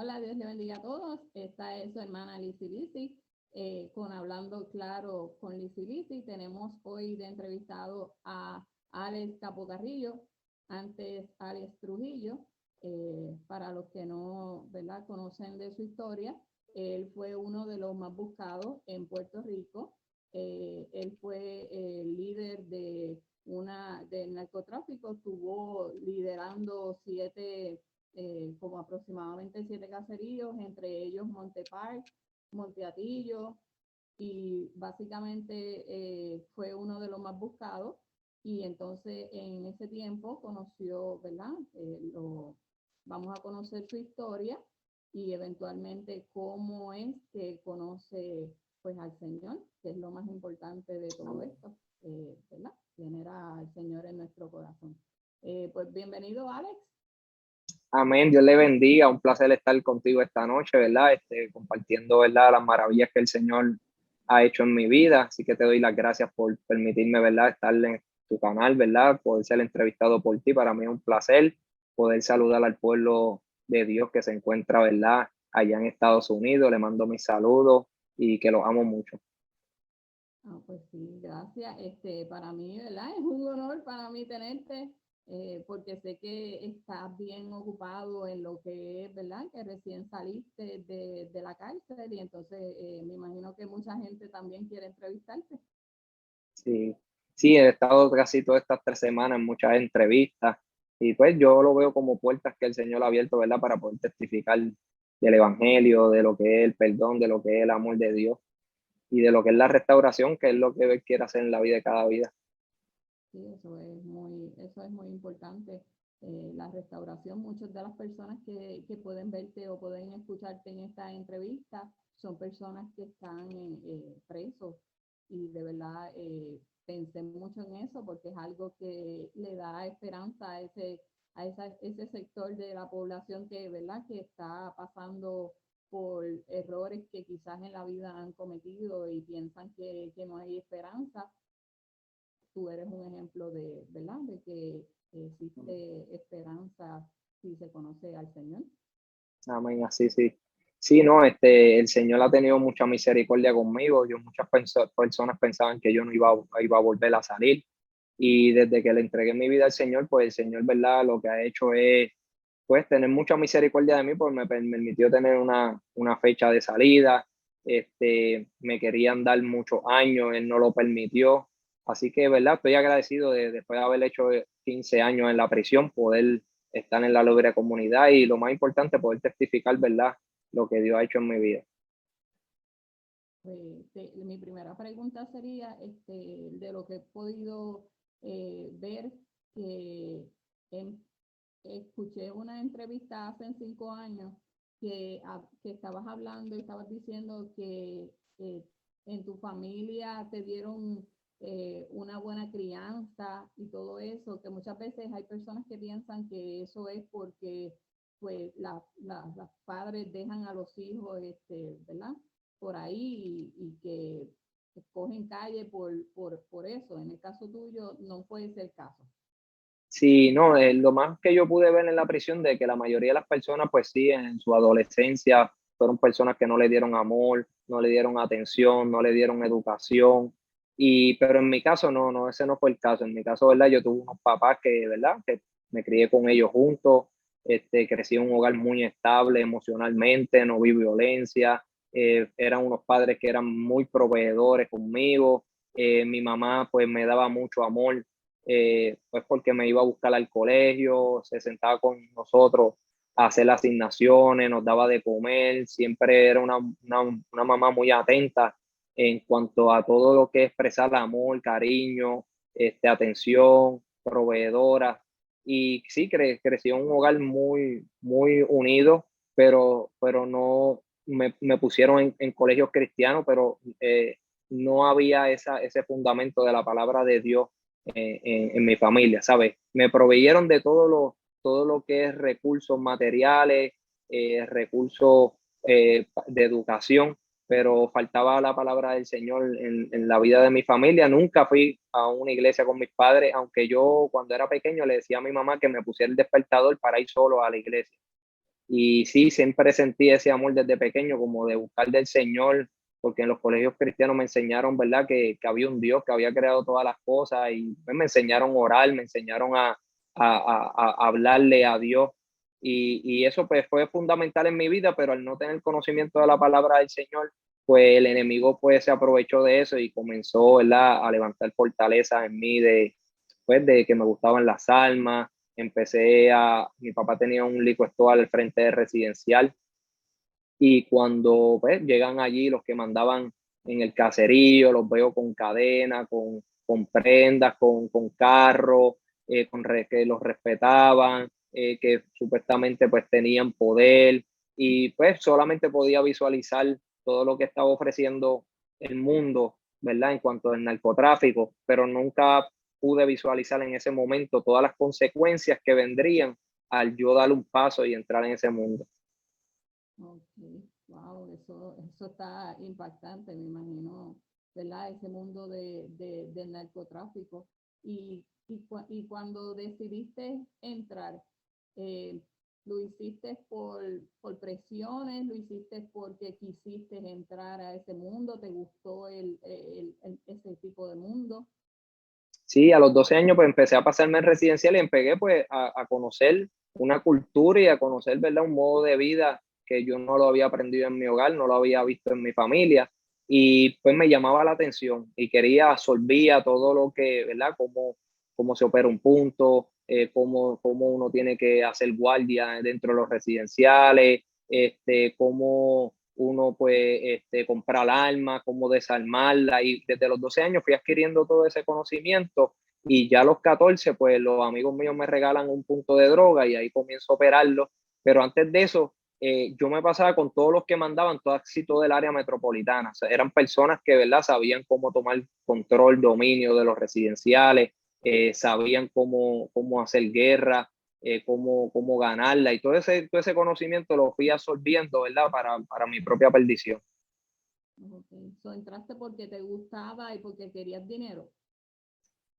Hola, Dios le bendiga a todos. Esta es su hermana Lizzy Lizzy, con Hablando Claro con Lizzy Lizzy. Tenemos hoy de entrevistado a Alex Capocarrillo, antes Alex Trujillo. Para los que no, ¿verdad?, conocen de su historia, él fue uno de los más buscados en Puerto Rico. Él fue el líder del narcotráfico, estuvo liderando como aproximadamente 7 caseríos, entre ellos Monte Park, Monte Atillo, y básicamente fue uno de los más buscados. Y entonces en ese tiempo conoció, ¿verdad? Vamos a conocer su historia y eventualmente cómo es que conoce pues al Señor, que es lo más importante de todo esto, ¿verdad? Tener al Señor en nuestro corazón. Pues bienvenido, Alex. Amén, Dios le bendiga, un placer estar contigo esta noche, ¿verdad? Compartiendo, ¿verdad?, las maravillas que el Señor ha hecho en mi vida, así que te doy las gracias por permitirme, ¿verdad?, estar en tu canal, ¿verdad?, poder ser entrevistado por ti. Para mí es un placer poder saludar al pueblo de Dios que se encuentra, ¿verdad?, allá en Estados Unidos. Le mando mis saludos y que los amo mucho. Pues sí, gracias. Para mí, ¿verdad? Es un honor para mí tenerte, porque sé que estás bien ocupado en lo que es, ¿verdad? Que recién saliste de la cárcel y entonces me imagino que mucha gente también quiere entrevistarte. Sí, sí, he estado casi todas estas 3 semanas en muchas entrevistas y pues yo lo veo como puertas que el Señor ha abierto, ¿verdad? Para poder testificar del Evangelio, de lo que es el perdón, de lo que es el amor de Dios y de lo que es la restauración, que es lo que Él quiere hacer en la vida de cada vida. Sí, eso es muy importante. La restauración, muchas de las personas que pueden verte o pueden escucharte en esta entrevista son personas que están presos y de verdad pensé mucho en eso porque es algo que le da esperanza ese sector de la población que, ¿verdad?, que está pasando por errores que quizás en la vida han cometido y piensan que no hay esperanza. Tú eres un ejemplo de, ¿verdad?, de que existe esperanza si se conoce al Señor. Amén, así sí. Sí, no, el Señor ha tenido mucha misericordia conmigo. Muchas personas pensaban que yo no iba a volver a salir. Y desde que le entregué mi vida al Señor, pues el Señor, ¿verdad?, lo que ha hecho es, pues, tener mucha misericordia de mí, porque me permitió tener una fecha de salida. Me querían dar muchos años, Él no lo permitió. Así que, ¿verdad?, estoy agradecido después de haber hecho 15 años en la prisión, poder estar en la libre comunidad y lo más importante, poder testificar, ¿verdad?, lo que Dios ha hecho en mi vida. Mi primera pregunta sería, de lo que he podido ver, que en- escuché una entrevista hace 5 años que estabas hablando y estabas diciendo que en tu familia te dieron una buena crianza y todo eso, que muchas veces hay personas que piensan que eso es porque pues las padres dejan a los hijos, ¿verdad?, por ahí y que escogen calle por eso. En el caso tuyo no puede ser el caso. Sí, no, lo más que yo pude ver en la prisión de que la mayoría de las personas, pues sí, en su adolescencia fueron personas que no le dieron amor, no le dieron atención, no le dieron educación. Pero en mi caso no, ese no fue el caso. En mi caso, ¿verdad? Yo tuve unos papás que, ¿verdad?, que me crié con ellos juntos. Crecí en un hogar muy estable emocionalmente, no vi violencia. Eran unos padres que eran muy proveedores conmigo. Mi mamá, pues, me daba mucho amor, pues porque me iba a buscar al colegio, se sentaba con nosotros a hacer las asignaciones, nos daba de comer. Siempre era una mamá muy atenta en cuanto a todo lo que es expresar amor, cariño, atención, proveedora. Y sí, crecí en un hogar muy, muy unido, pero no me pusieron en colegios cristianos, pero no había ese fundamento de la palabra de Dios en mi familia, ¿sabes? Me proveyeron de todo lo que es recursos materiales, recursos de educación, pero faltaba la palabra del Señor en la vida de mi familia. Nunca fui a una iglesia con mis padres, aunque yo cuando era pequeño le decía a mi mamá que me pusiera el despertador para ir solo a la iglesia. Y sí, siempre sentí ese amor desde pequeño, como de buscar del Señor, porque en los colegios cristianos me enseñaron, ¿verdad?, que había un Dios que había creado todas las cosas y pues, me enseñaron a orar, me enseñaron a hablarle a Dios. Y eso pues fue fundamental en mi vida, pero al no tener conocimiento de la palabra del Señor, pues el enemigo pues se aprovechó de eso y comenzó, ¿verdad?, a levantar fortalezas en mí pues, de que me gustaban las almas. Mi papá tenía un liquor store al frente del residencial y cuando pues, llegan allí los que mandaban en el caserío, los veo con cadena, con prendas, con carros, que los respetaban, que supuestamente pues tenían poder y pues solamente podía visualizar todo lo que estaba ofreciendo el mundo, ¿verdad? En cuanto al narcotráfico, pero nunca pude visualizar en ese momento todas las consecuencias que vendrían al yo dar un paso y entrar en ese mundo. Ok, wow, eso está impactante, me imagino, ¿verdad? Ese mundo del narcotráfico. Y cuando decidiste entrar, eh, ¿lo hiciste por presiones? ¿Lo hiciste porque quisiste entrar a ese mundo? ¿Te gustó ese tipo de mundo? Sí, a los 12 años pues empecé a pasarme en residencial y empecé pues a conocer una cultura y a conocer, ¿verdad?, un modo de vida que yo no lo había aprendido en mi hogar, no lo había visto en mi familia y pues me llamaba la atención y quería, absorbía todo lo que, ¿verdad?, cómo se opera un punto, cómo uno tiene que hacer guardia dentro de los residenciales, cómo uno puede comprar armas, cómo desarmarla y desde los 12 años fui adquiriendo todo ese conocimiento y ya a los 14 pues los amigos míos me regalan un punto de droga y ahí comienzo a operarlo, pero antes de eso yo me pasaba con todos los que mandaban, casi todo el área metropolitana, o sea, eran personas que, ¿verdad?, sabían cómo tomar control, dominio de los residenciales, sabían cómo hacer guerra, cómo ganarla y todo ese conocimiento lo fui absorbiendo, ¿verdad? Para mi propia perdición. Ok, so, entraste porque te gustaba y porque querías dinero.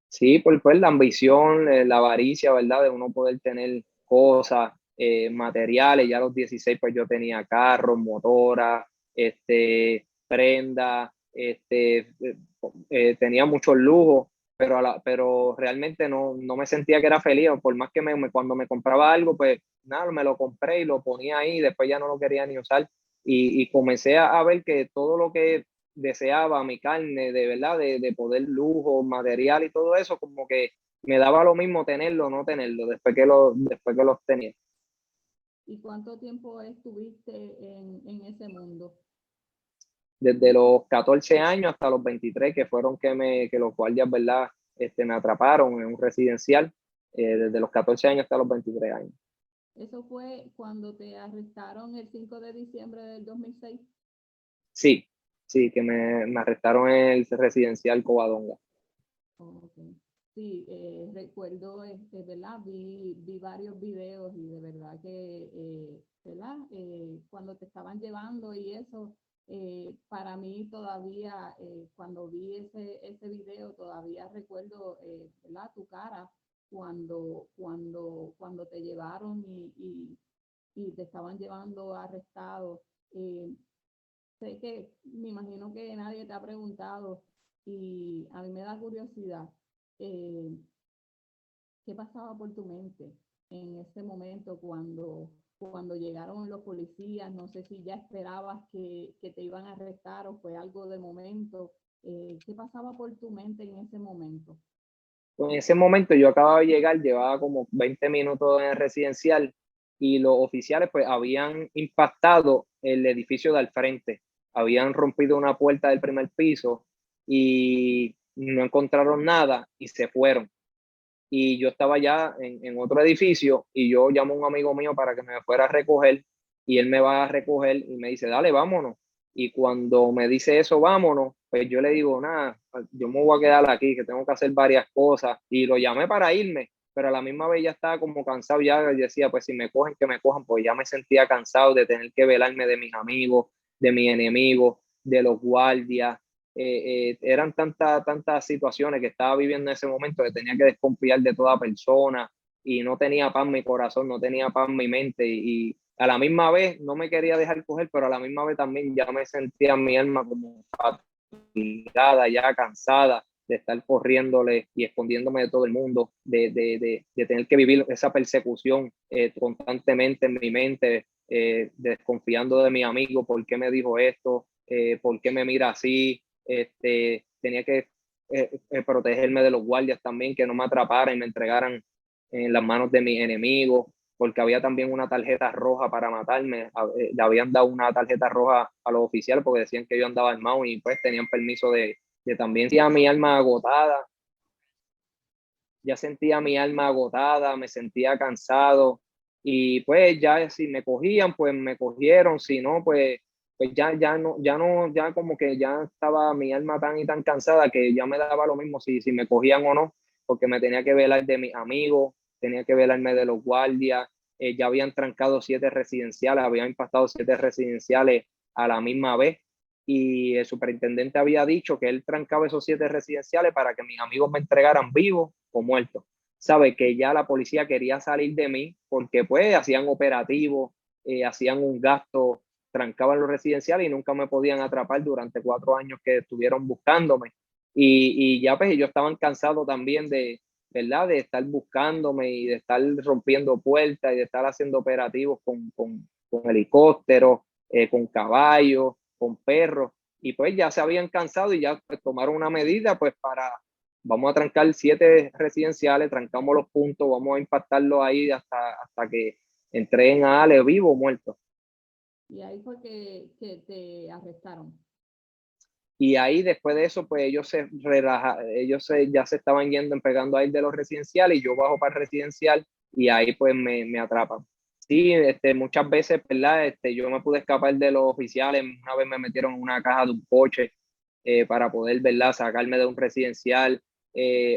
Sí, pues la ambición, la avaricia, ¿verdad? De uno poder tener cosas, materiales. Ya a los 16 pues yo tenía carros, motoras, prendas, tenía muchos lujos, pero realmente no me sentía que era feliz. Por más que cuando me compraba algo, pues nada, me lo compré y lo ponía ahí, después ya no lo quería ni usar. Y comencé a ver que todo lo que deseaba mi carne, de verdad, de poder lujo, material y todo eso, como que me daba lo mismo tenerlo o no tenerlo después que los tenía. ¿Y cuánto tiempo estuviste en ese mundo? Desde los 14 años hasta los 23 que fueron que los guardias, ¿verdad? Me atraparon en un residencial, desde los 14 años hasta los 23 años. Eso fue cuando te arrestaron el 5 de diciembre del 2006. Sí, sí, que me arrestaron en el residencial Covadonga. Ok. Sí, recuerdo, ¿verdad? Vi varios videos y de verdad que, ¿verdad? Cuando te estaban llevando y eso, para mí todavía, cuando vi ese video, todavía recuerdo, ¿verdad? Tu cara cuando te llevaron y te estaban llevando arrestado. Eh, Sé que me imagino que nadie te ha preguntado y a mí me da curiosidad, eh, ¿qué pasaba por tu mente en ese momento cuando llegaron los policías? No sé si ya esperabas que te iban a arrestar o fue algo de momento. ¿Qué pasaba por tu mente en ese momento? En ese momento yo acababa de llegar, llevaba como 20 minutos en el residencial y los oficiales pues habían impactado el edificio de al frente, habían rompido una puerta del primer piso y no encontraron nada y se fueron. Y yo estaba ya en otro edificio y yo llamo a un amigo mío para que me fuera a recoger y él me va a recoger y me dice, dale, vámonos. Y cuando me dice eso, vámonos, pues yo le digo, nada, yo me voy a quedar aquí, que tengo que hacer varias cosas. Y lo llamé para irme, pero a la misma vez ya estaba como cansado ya y decía, pues si me cogen, que me cojan, pues ya me sentía cansado de tener que velarme de mis amigos, de mis enemigos, de los guardias. Eran tantas situaciones que estaba viviendo en ese momento que tenía que desconfiar de toda persona y no tenía paz mi corazón, no tenía paz mi mente y a la misma vez no me quería dejar coger, pero a la misma vez también ya me sentía mi alma como fatigada, ya cansada de estar corriéndole y escondiéndome de todo el mundo, de tener que vivir esa persecución constantemente en mi mente, desconfiando de mi amigo, ¿por qué me dijo esto? ¿Por qué me mira así? Tenía que protegerme de los guardias también, que no me atraparan y me entregaran en las manos de mis enemigos, porque había también una tarjeta roja para matarme. Le habían dado una tarjeta roja a los oficiales porque decían que yo andaba armado y pues tenían permiso de también. Sentía mi alma agotada, ya sentía mi alma agotada, me sentía cansado y pues ya si me cogían, pues me cogieron, si no, pues ya como que ya estaba mi alma tan y tan cansada que ya me daba lo mismo si me cogían o no, porque me tenía que velar de mis amigos, tenía que velarme de los guardias, ya habían trancado 7 residenciales, habían impactado 7 residenciales a la misma vez y el superintendente había dicho que él trancaba esos 7 residenciales para que mis amigos me entregaran vivos o muertos. Sabe que ya la policía quería salir de mí porque pues hacían operativos, hacían un gasto, trancaban los residenciales y nunca me podían atrapar durante 4 años que estuvieron buscándome. Y ya pues ellos estaban cansados también de, ¿verdad? De estar buscándome y de estar rompiendo puertas y de estar haciendo operativos con helicópteros, con caballos, con perros. Y pues ya se habían cansado y ya pues, tomaron una medida pues para, vamos a trancar 7 residenciales, trancamos los puntos, vamos a impactarlos ahí hasta que entreguen a Ale vivo o muerto. Y ahí fue que te arrestaron. Y ahí después de eso, pues ellos ya se estaban yendo, pegando a ir de los residenciales y yo bajo para el residencial y ahí pues me atrapan. Sí, muchas veces, ¿verdad? Yo me pude escapar de los oficiales, una vez me metieron en una caja de un coche para poder, ¿verdad? Sacarme de un residencial.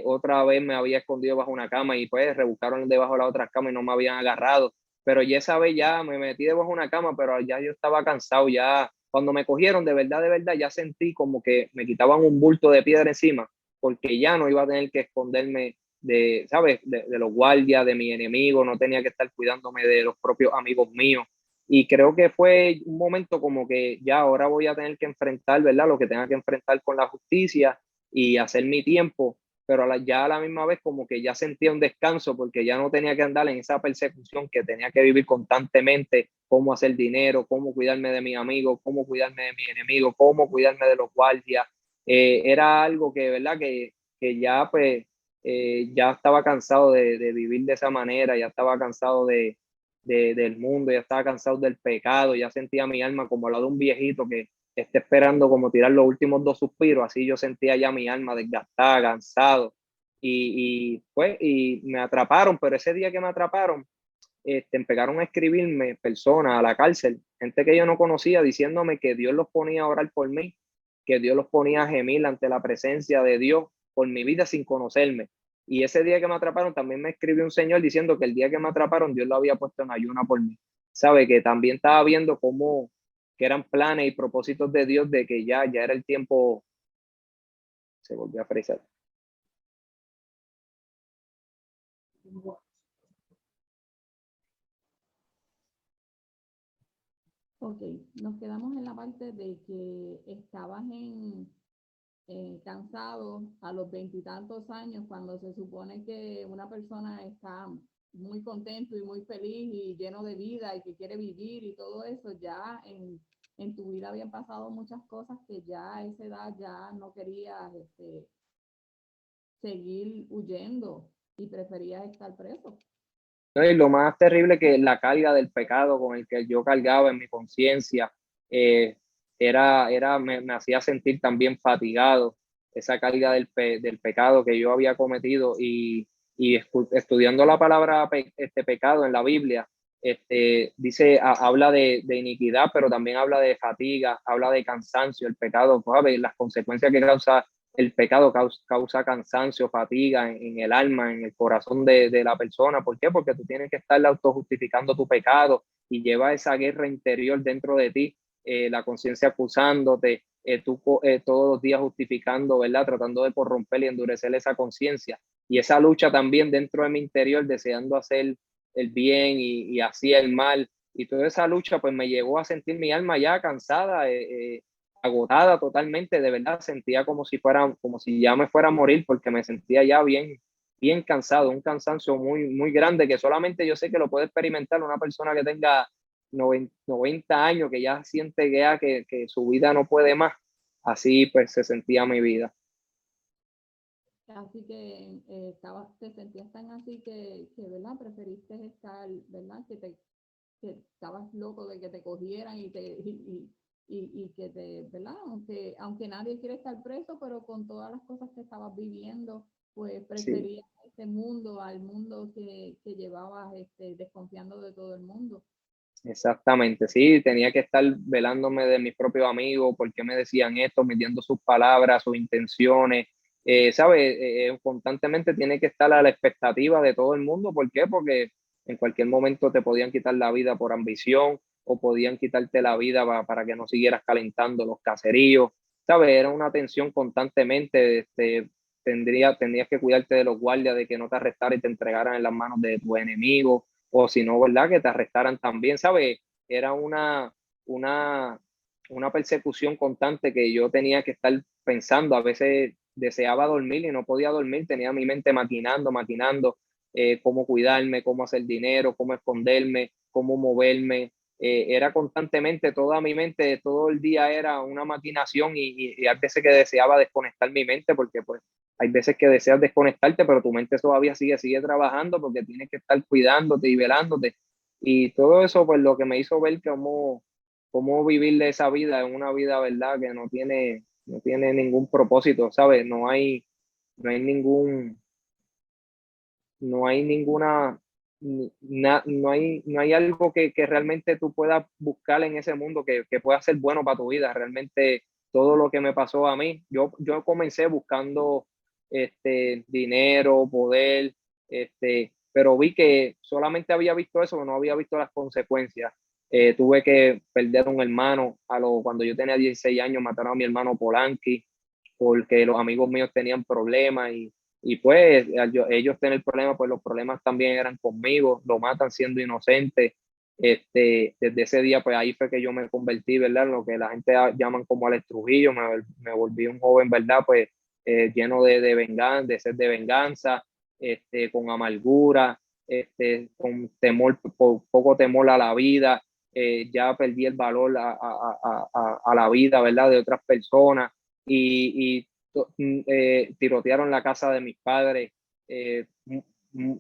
Otra vez me había escondido bajo una cama y pues rebuscaron debajo de la otra cama y no me habían agarrado. Pero ya esa vez ya me metí debajo de una cama, pero ya yo estaba cansado, ya cuando me cogieron de verdad, ya sentí como que me quitaban un bulto de piedra encima, porque ya no iba a tener que esconderme de, ¿sabes? De los guardias, de mi enemigo, no tenía que estar cuidándome de los propios amigos míos. Y creo que fue un momento como que ya ahora voy a tener que enfrentar, ¿verdad? Lo que tenga que enfrentar con la justicia y hacer mi tiempo, pero ya a la misma vez como que ya sentía un descanso porque ya no tenía que andar en esa persecución que tenía que vivir constantemente, cómo hacer dinero, cómo cuidarme de mis amigos, cómo cuidarme de mis enemigos, cómo cuidarme de los guardias. Era algo que, ¿verdad? Que ya pues ya estaba cansado de vivir de esa manera, ya estaba cansado del mundo, ya estaba cansado del pecado, ya sentía mi alma como la de un viejito que está esperando como tirar los últimos 2 suspiros, así yo sentía ya mi alma desgastada, cansado, pues y me atraparon, pero ese día que me atraparon, empezaron a escribirme personas a la cárcel, gente que yo no conocía, diciéndome que Dios los ponía a orar por mí, que Dios los ponía a gemir ante la presencia de Dios por mi vida sin conocerme. Y ese día que me atraparon también me escribió un señor diciendo que el día que me atraparon Dios lo había puesto en ayuna por mí. Sabe que también estaba viendo cómo que eran planes y propósitos de Dios de que ya era el tiempo, se volvió a frisar. Ok, nos quedamos en la parte de que estabas cansado a los 20 y tantos años, cuando se supone que una persona está muy contento y muy feliz y lleno de vida y que quiere vivir y todo eso, ya en tu vida habían pasado muchas cosas que ya a esa edad ya no querías seguir huyendo y preferías estar preso. ¿No? Y lo más terrible que la carga del pecado con el que yo cargaba en mi conciencia eh, me hacía sentir también fatigado, esa carga del pecado que yo había cometido y estudiando la palabra pecado en la Biblia, dice, habla de iniquidad, pero también habla de fatiga, habla de cansancio, el pecado, ¿sabes? Las consecuencias que causa el pecado causa cansancio, fatiga en el alma, en el corazón de la persona. ¿Por qué? Porque tú tienes que estar autojustificando tu pecado y lleva esa guerra interior dentro de ti, la conciencia acusándote, tú todos los días justificando, ¿verdad? Tratando de corromper y endurecer esa conciencia. Y esa lucha también dentro de mi interior, deseando hacer el bien y así el mal. y toda esa lucha pues me llevó a sentir mi alma ya cansada, agotada totalmente, de verdad sentía como si ya me fuera a morir porque me sentía ya bien cansado, un cansancio muy grande que solamente yo sé que lo puede experimentar una persona que tenga 90 años, que ya siente que su vida no puede más. Así pues se sentía mi vida. Así que te sentías tan así ¿verdad? Preferiste estar, ¿verdad? Que estabas loco de que te cogieran y que ¿verdad? Aunque nadie quiere estar preso, pero con todas las cosas que estabas viviendo, pues Sí. preferías este mundo al mundo que llevabas desconfiando de todo el mundo. Exactamente, sí, tenía que estar velándome de mis propios amigos, por qué me decían esto, midiendo sus palabras, sus intenciones, ¿sabes? Constantemente tiene que estar a la expectativa de todo el mundo, ¿por qué? Porque en cualquier momento te podían quitar la vida por ambición o podían quitarte la vida para que no siguieras calentando los caseríos, ¿sabes? Era una tensión constantemente, tendrías que cuidarte de los guardias, de que no te arrestaran y te entregaran en las manos de tus enemigos o si no, ¿verdad? Que te arrestaran también, ¿sabes? Era una, una persecución constante que yo tenía que estar pensando. A veces deseaba dormir y no podía dormir, tenía mi mente maquinando cómo cuidarme, cómo hacer dinero, cómo esconderme, cómo moverme. Era constantemente, toda mi mente, todo el día era una maquinación y a veces que deseaba desconectar mi mente porque pues hay veces que deseas desconectarte, pero tu mente todavía sigue trabajando porque tienes que estar cuidándote y velándote. Y todo eso, pues lo que me hizo ver cómo vivir de esa vida, es una vida, ¿verdad? Que no tiene ningún propósito, ¿sabes? No hay ningún, no hay ninguna, no hay algo que realmente tú puedas buscar en ese mundo que pueda ser bueno para tu vida. Realmente todo lo que me pasó a mí, yo comencé buscando dinero, poder, pero vi que solamente había visto eso, no había visto las consecuencias. Tuve que perder un hermano cuando yo tenía 16 años, mataron a mi hermano Polanqui porque los amigos míos tenían problemas y pues ellos tener problemas, pues los problemas también eran conmigo, lo matan siendo inocente. Desde ese día, pues ahí fue que yo me convertí, ¿verdad? En lo que la gente llaman como Alex Trujillo, me volví un joven, ¿verdad? Pues lleno de venganza, de sed de venganza, con amargura, con temor, poco temor a la vida, ya perdí el valor a la vida, ¿verdad? De otras personas y tirotearon la casa de mis padres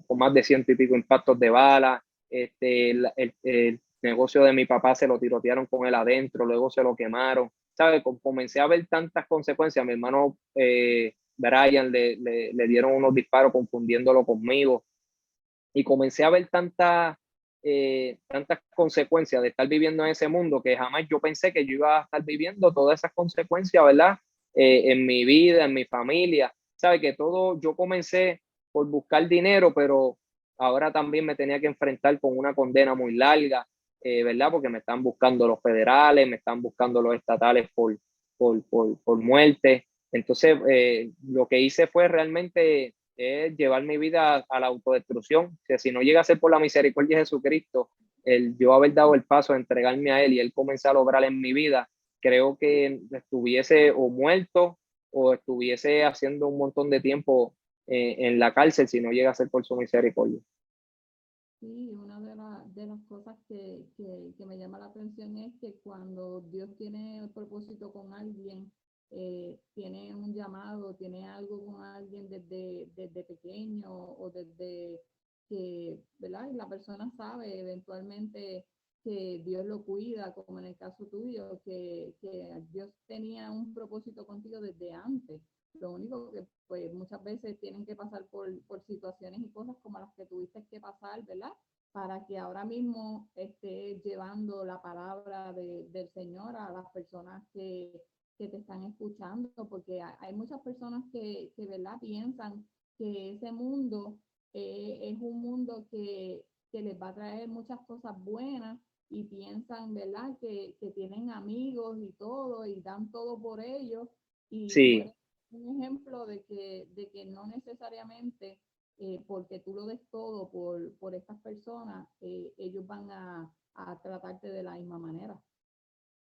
con más de 100 y pico impactos de bala. El negocio de mi papá se lo tirotearon con él adentro, luego se lo quemaron. ¿Sabes? Comencé a ver tantas consecuencias. A mi hermano Brian le dieron unos disparos confundiéndolo conmigo y comencé a ver tantas consecuencias de estar viviendo en ese mundo que jamás yo pensé que yo iba a estar viviendo todas esas consecuencias, ¿verdad? En mi vida, en mi familia. ¿Sabe? Que todo, yo comencé por buscar dinero, pero ahora también me tenía que enfrentar con una condena muy larga, ¿verdad? Porque me están buscando los federales, me están buscando los estatales por muerte. Entonces, lo que hice fue realmente es llevar mi vida a la autodestrucción. O sea, si no llega a ser por la misericordia de Jesucristo, el yo haber dado el paso a entregarme a Él y Él comenzar a obrar en mi vida, creo que estuviese o muerto o estuviese haciendo un montón de tiempo en la cárcel si no llega a ser por su misericordia. Sí, una de las cosas que me llama la atención es que cuando Dios tiene el propósito con alguien, tiene un llamado, tiene algo con alguien desde pequeño o desde que, ¿verdad? Y la persona sabe eventualmente que Dios lo cuida, como en el caso tuyo, que Dios tenía un propósito contigo desde antes. Lo único que pues muchas veces tienen que pasar por situaciones y cosas como las que tuviste que pasar, ¿verdad? Para que ahora mismo esté llevando la palabra del Señor a las personas que te están escuchando, porque hay muchas personas ¿verdad? Piensan que ese mundo es un mundo que les va a traer muchas cosas buenas y piensan, ¿verdad? Que tienen amigos y todo y dan todo por ellos y tú Sí, eres un ejemplo de que no necesariamente porque tú lo des todo por estas personas, ellos van a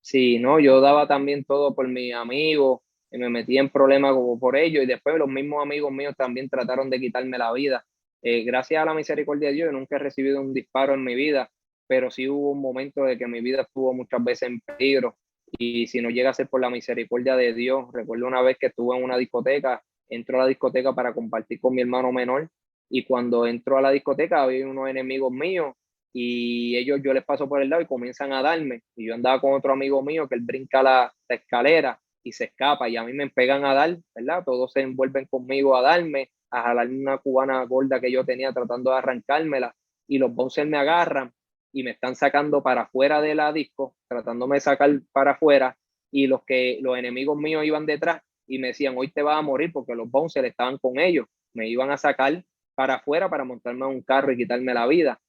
Sí, no, yo daba también todo por mis amigos, y me metí en problemas como por ellos y después los mismos amigos míos también trataron de quitarme la vida. Gracias a la misericordia de Dios, yo nunca he recibido un disparo en mi vida, pero sí hubo un momento de que mi vida estuvo muchas veces en peligro y si no llega a ser por la misericordia de Dios, recuerdo una vez que estuve en una discoteca, entro a la discoteca para compartir con mi hermano menor y cuando entro a la discoteca había unos enemigos míos y ellos yo les paso por el lado y comienzan a darme y yo andaba con otro amigo mío que él brinca la escalera y se escapa y a mí me pegan a dar, ¿verdad? Todos se envuelven conmigo a darme, a jalarme una cubana gorda que yo tenía tratando de arrancármela y los bouncers me agarran y me están sacando para afuera de la disco, tratándome de sacar para afuera y los enemigos míos iban detrás y me decían, hoy te vas a morir porque los bouncers estaban con ellos, me iban a sacar para afuera para montarme a un carro y quitarme la vida.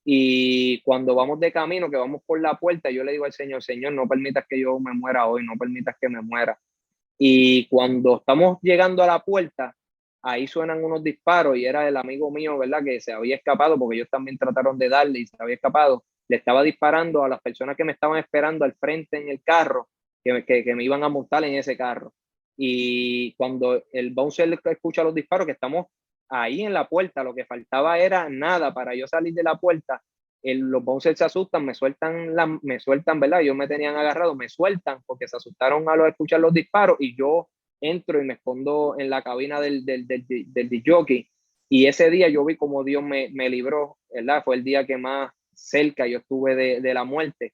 Y cuando vamos de camino, que vamos por la puerta, yo le digo al Señor, Señor, no permitas que yo me muera hoy, no permitas que me muera. Y cuando estamos llegando a la puerta, ahí suenan unos disparos y era el amigo mío, ¿verdad? Que se había escapado porque ellos también trataron de darle y se había escapado. Le estaba disparando a las personas que me estaban esperando al frente en el carro, que me iban a montar en ese carro. Y cuando el bouncer escucha los disparos, que estamos ahí en la puerta, lo que faltaba era nada para yo salir de la puerta. Los bouncers se asustan, me sueltan, ¿verdad? Ellos me tenían agarrado, me sueltan porque se asustaron a escuchar los disparos y yo entro y me escondo en la cabina del jockey. Y ese día yo vi como Dios me libró, ¿verdad? Fue el día que más cerca yo estuve de la muerte.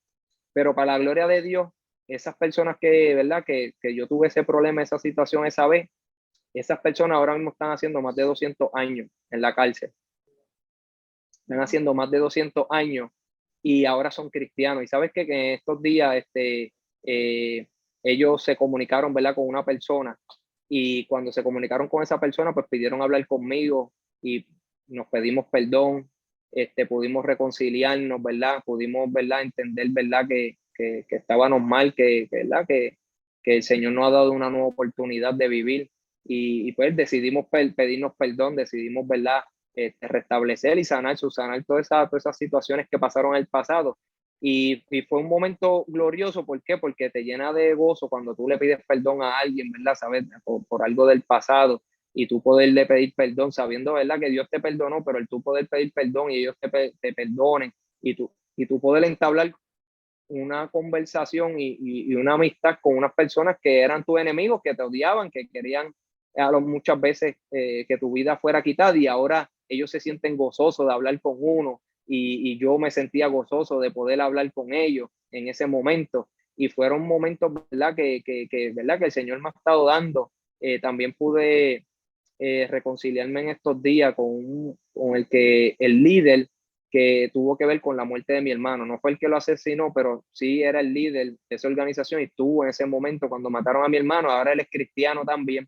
Pero para la gloria de Dios, esas personas que, ¿verdad? Que yo tuve ese problema, esa situación esa vez, esas personas ahora mismo están haciendo más de 200 años en la cárcel. Están haciendo más de 200 años y ahora son cristianos. Y sabes que en estos días eh, ellos se comunicaron, ¿verdad? Con una persona y cuando se comunicaron con esa persona, pues pidieron hablar conmigo y nos pedimos perdón, pudimos reconciliarnos, ¿verdad? Pudimos, ¿verdad? Entender, ¿verdad? Que estábamos mal, ¿verdad? Que el Señor nos ha dado una nueva oportunidad de vivir y pues decidimos pedirnos perdón, decidimos, ¿verdad? Restablecer y sanar todas esas situaciones que pasaron en el pasado. Y fue un momento glorioso, ¿por qué? Porque te llena de gozo cuando tú le pides perdón a alguien, ¿verdad? ¿Sabes? Por algo del pasado y tú poderle pedir perdón sabiendo, ¿verdad? Que Dios te perdonó, pero el tú poder pedir perdón y ellos te perdonen y tú poder entablar una conversación y una amistad con unas personas que eran tus enemigos, que te odiaban, que querían muchas veces que tu vida fuera quitada y ahora ellos se sienten gozosos de hablar con uno y yo me sentía gozoso de poder hablar con ellos en ese momento y fueron momentos, ¿verdad? ¿Verdad? Que el Señor me ha estado dando. También pude reconciliarme en estos días con el líder que tuvo que ver con la muerte de mi hermano. No fue el que lo asesinó, pero sí era el líder de esa organización y estuvo en ese momento cuando mataron a mi hermano. Ahora él es cristiano también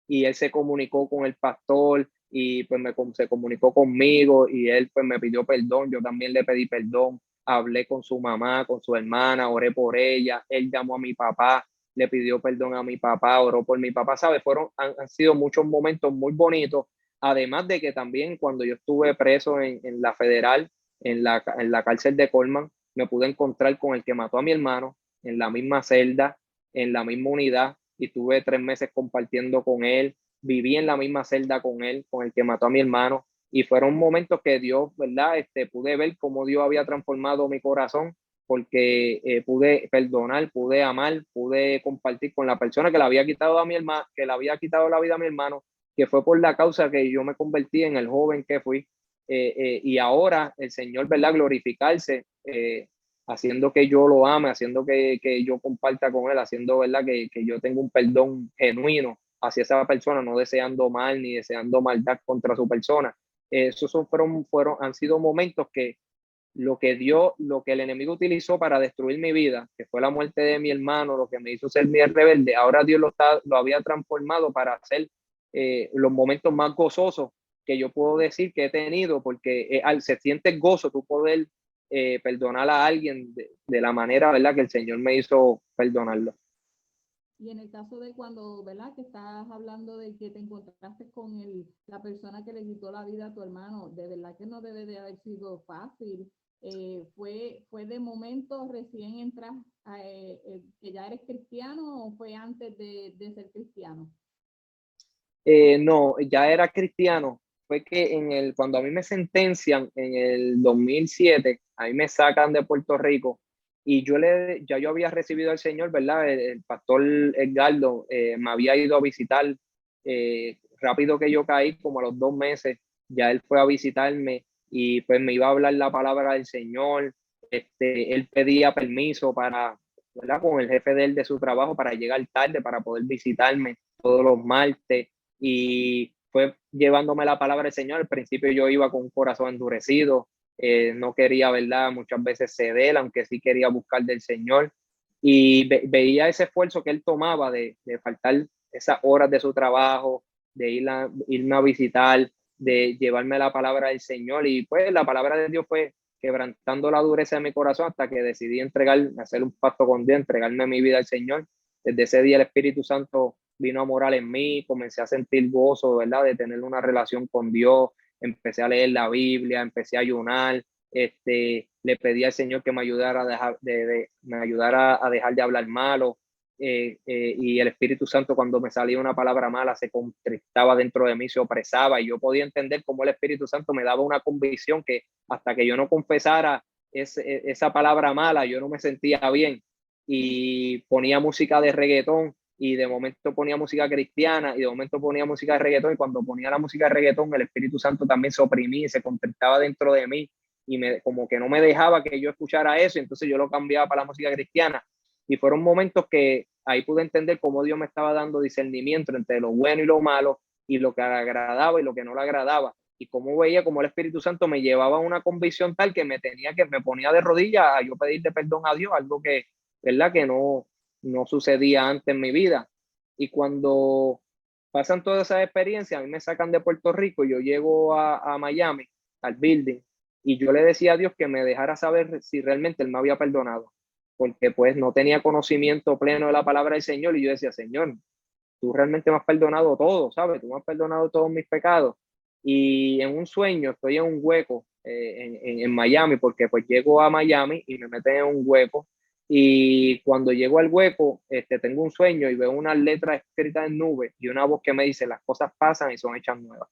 y él se comunicó con el pastor y pues se comunicó conmigo y él pues me pidió perdón. Yo también le pedí perdón. Hablé con su mamá, con su hermana, oré por ella. Él llamó a mi papá, le pidió perdón a mi papá, oró por mi papá, ¿sabes? Han sido muchos momentos muy bonitos. Además de que también cuando yo estuve preso en la federal, en la cárcel de Colman, me pude encontrar con el que mató a mi hermano en la misma celda, en la misma unidad, y tuve 3 meses compartiendo con él. Viví en la misma celda con él, con el que mató a mi hermano, y fueron momentos que Dios, ¿verdad? Pude ver cómo Dios había transformado mi corazón porque pude perdonar, pude amar, pude compartir con la persona que le había quitado a mi hermano, que le había quitado la vida a mi hermano, que fue por la causa que yo me convertí en el joven que fui. Y ahora el Señor, ¿verdad? Glorificarse, haciendo que yo lo ame, haciendo que yo comparta con Él, haciendo, ¿verdad? Que yo tenga un perdón genuino hacia esa persona, no deseando mal ni deseando maldad contra su persona. Esos han sido momentos que lo que el enemigo utilizó para destruir mi vida, que fue la muerte de mi hermano, lo que me hizo ser mi rebelde, ahora Dios lo había transformado para hacer los momentos más gozosos que yo puedo decir que he tenido, porque se siente gozo tú poder perdonar a alguien de la manera, ¿verdad? Que el Señor me hizo perdonarlo. Y en el caso de cuando, ¿verdad? Que estás hablando de que te encontraste con la persona que le quitó la vida a tu hermano, de verdad que no debe de haber sido fácil. ¿Fue de momento recién entras, que ya eres cristiano o fue antes de ser cristiano? No, ya era cristiano. Fue que cuando a mí me sentencian en el 2007, a mí me sacan de Puerto Rico y ya yo había recibido al Señor, ¿verdad? El pastor Edgardo me había ido a visitar. Rápido que yo caí, como a los 2 meses, ya él fue a visitarme y pues me iba a hablar la palabra del Señor. Él pedía permiso para, ¿verdad? Con el jefe de él de su trabajo para llegar tarde, para poder visitarme todos los martes y fue llevándome la palabra del Señor. Al principio yo iba con un corazón endurecido, no quería, ¿verdad? Muchas veces ceder, aunque sí quería buscar del Señor. Y veía ese esfuerzo que él tomaba de faltar esas horas de su trabajo, de irme a visitar, de llevarme la palabra del Señor. Y pues la palabra de Dios fue quebrantando la dureza de mi corazón hasta que decidí hacer un pacto con Dios, entregarme mi vida al Señor. Desde ese día el Espíritu Santo vino a morar en mí, comencé a sentir gozo, ¿verdad? De tener una relación con Dios, empecé a leer la Biblia, empecé a ayunar, le pedí al Señor que me ayudara a dejar me ayudara a dejar de hablar malo, y el Espíritu Santo cuando me salía una palabra mala se contristaba dentro de mí, se opresaba y yo podía entender cómo el Espíritu Santo me daba una convicción que hasta que yo no confesara esa palabra mala, yo no me sentía bien y ponía música de reggaetón y de momento ponía música cristiana y de momento ponía música de reggaetón y cuando ponía la música de reggaetón el Espíritu Santo también se oprimía y se contristaba dentro de mí y como que no me dejaba que yo escuchara eso, entonces yo lo cambiaba para la música cristiana y fueron momentos que ahí pude entender cómo Dios me estaba dando discernimiento entre lo bueno y lo malo y lo que le agradaba y lo que no le agradaba y cómo veía como el Espíritu Santo me llevaba a una convicción tal que me ponía de rodillas a yo pedirle perdón a Dios, algo que, ¿verdad? Que no sucedía antes en mi vida. Y cuando pasan todas esas experiencias, a mí me sacan de Puerto Rico, yo llego a Miami, al building, y yo le decía a Dios que me dejara saber si realmente Él me había perdonado, porque pues no tenía conocimiento pleno de la palabra del Señor, y yo decía, Señor, tú realmente me has perdonado todo, ¿sabes? Tú me has perdonado todos mis pecados. Y en un sueño estoy en un hueco en Miami, porque pues llego a Miami y me meten en un hueco y cuando llego al hueco, tengo un sueño y veo unas letras escritas en nubes y una voz que me dice, las cosas pasan y son hechas nuevas.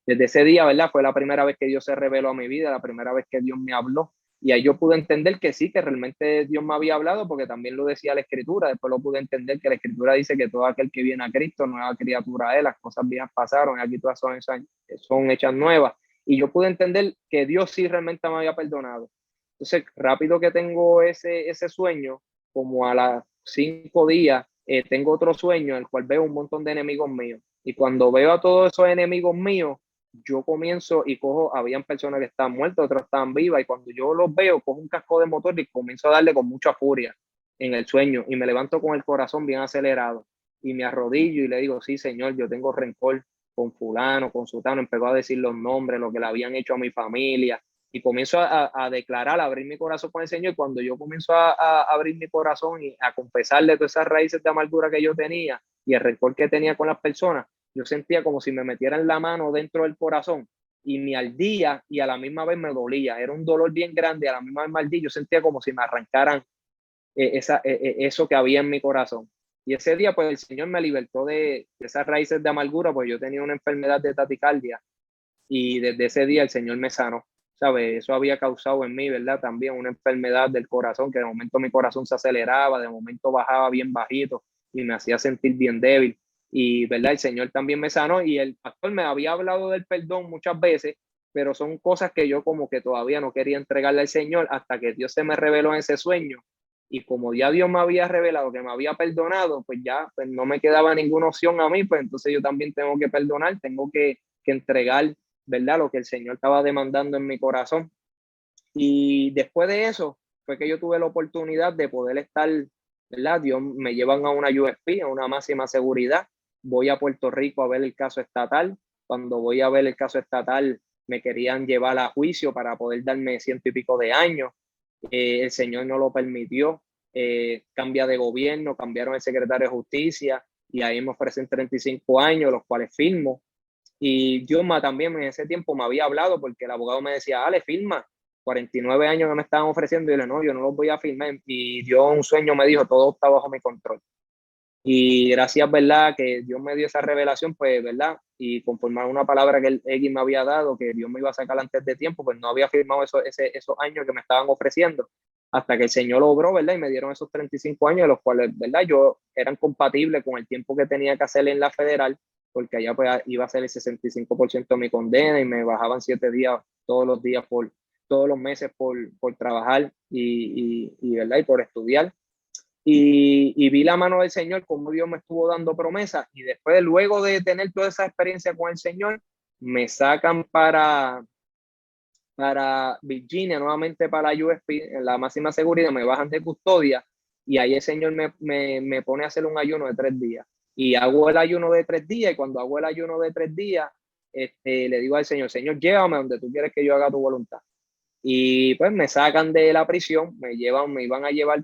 Desde ese día, ¿verdad? Fue la primera vez que Dios se reveló a mi vida, la primera vez que Dios me habló. Y ahí yo pude entender que sí, que realmente Dios me había hablado, porque también lo decía la Escritura. Después lo pude entender que la Escritura dice que todo aquel que viene a Cristo, nueva criatura es, las cosas viejas pasaron, y aquí todas son hechas nuevas. Y yo pude entender que Dios sí realmente me había perdonado. Entonces, rápido que tengo ese sueño, como a las 5 días, tengo otro sueño en el cual veo un montón de enemigos míos. Y cuando veo a todos esos enemigos míos, yo comienzo y habían personas que estaban muertas, otras estaban vivas, y cuando yo los veo, cojo un casco de motor y comienzo a darle con mucha furia en el sueño, y me levanto con el corazón bien acelerado, y me arrodillo y le digo, sí, Señor, yo tengo rencor con fulano, con sutano, empezó a decir los nombres, lo que le habían hecho a mi familia, y comienzo a declarar, a abrir mi corazón con el Señor, y cuando yo comienzo a abrir mi corazón y a confesarle todas esas raíces de amargura que yo tenía, y el rencor que tenía con las personas, yo sentía como si me metieran la mano dentro del corazón y me ardía y a la misma vez me dolía. Era un dolor bien grande, a la misma vez me ardía. Yo sentía como si me arrancaran eso que había en mi corazón. Y ese día, pues el Señor me libertó de esas raíces de amargura, pues yo tenía una enfermedad de taticardia y desde ese día el Señor me sanó. ¿Sabes? Eso había causado en mí, ¿verdad? También una enfermedad del corazón, que de momento mi corazón se aceleraba, de momento bajaba bien bajito y me hacía sentir bien débil. Y, ¿verdad? El Señor también me sanó y el pastor me había hablado del perdón muchas veces, pero son cosas que yo como que todavía no quería entregarle al Señor hasta que Dios se me reveló en ese sueño. Y como ya Dios me había revelado que me había perdonado, pues ya pues no me quedaba ninguna opción a mí, pues entonces yo también tengo que perdonar, tengo que entregar, ¿verdad? Lo que el Señor estaba demandando en mi corazón. Y después de eso fue que yo tuve la oportunidad de poder estar, ¿verdad? Dios me llevan a una USP, a una máxima seguridad. Voy a Puerto Rico a ver el caso estatal. Cuando voy a ver el caso estatal, me querían llevar a juicio para poder darme 100 y pico de años. El Señor no lo permitió. cambia de gobierno, cambiaron el secretario de justicia y ahí me ofrecen 35 años, los cuales firmo. Y Diosma también en ese tiempo me había hablado porque el abogado me decía, Ale, firma, 49 años que me estaban ofreciendo, y yo le no, yo no los voy a firmar. Y Dios un sueño me dijo, todo está bajo mi control. Y gracias, ¿verdad? Que Dios me dio esa revelación, pues, ¿verdad? Y conforme a una palabra que el X me había dado, que Dios me iba a sacar antes de tiempo, pues no había firmado esos años que me estaban ofreciendo, hasta que el Señor lo obró, ¿verdad? Y me dieron esos 35 años, los cuales, ¿verdad? Yo eran compatibles con el tiempo que tenía que hacer en la federal, porque allá pues iba a ser el 65% de mi condena y me bajaban 7 días todos los días todos los meses por trabajar ¿verdad? Y por estudiar. Y vi la mano del Señor, como Dios me estuvo dando promesas. Y después, luego de tener toda esa experiencia con el Señor, me sacan para Virginia, nuevamente para la USP, en la máxima seguridad, me bajan de custodia. Y ahí el Señor me pone a hacer un ayuno de 3 días. Y hago el ayuno de 3 días. Y cuando hago el ayuno de 3 días, le digo al Señor, Señor, llévame donde tú quieres que yo haga tu voluntad. Y pues me sacan de la prisión, me iban a llevar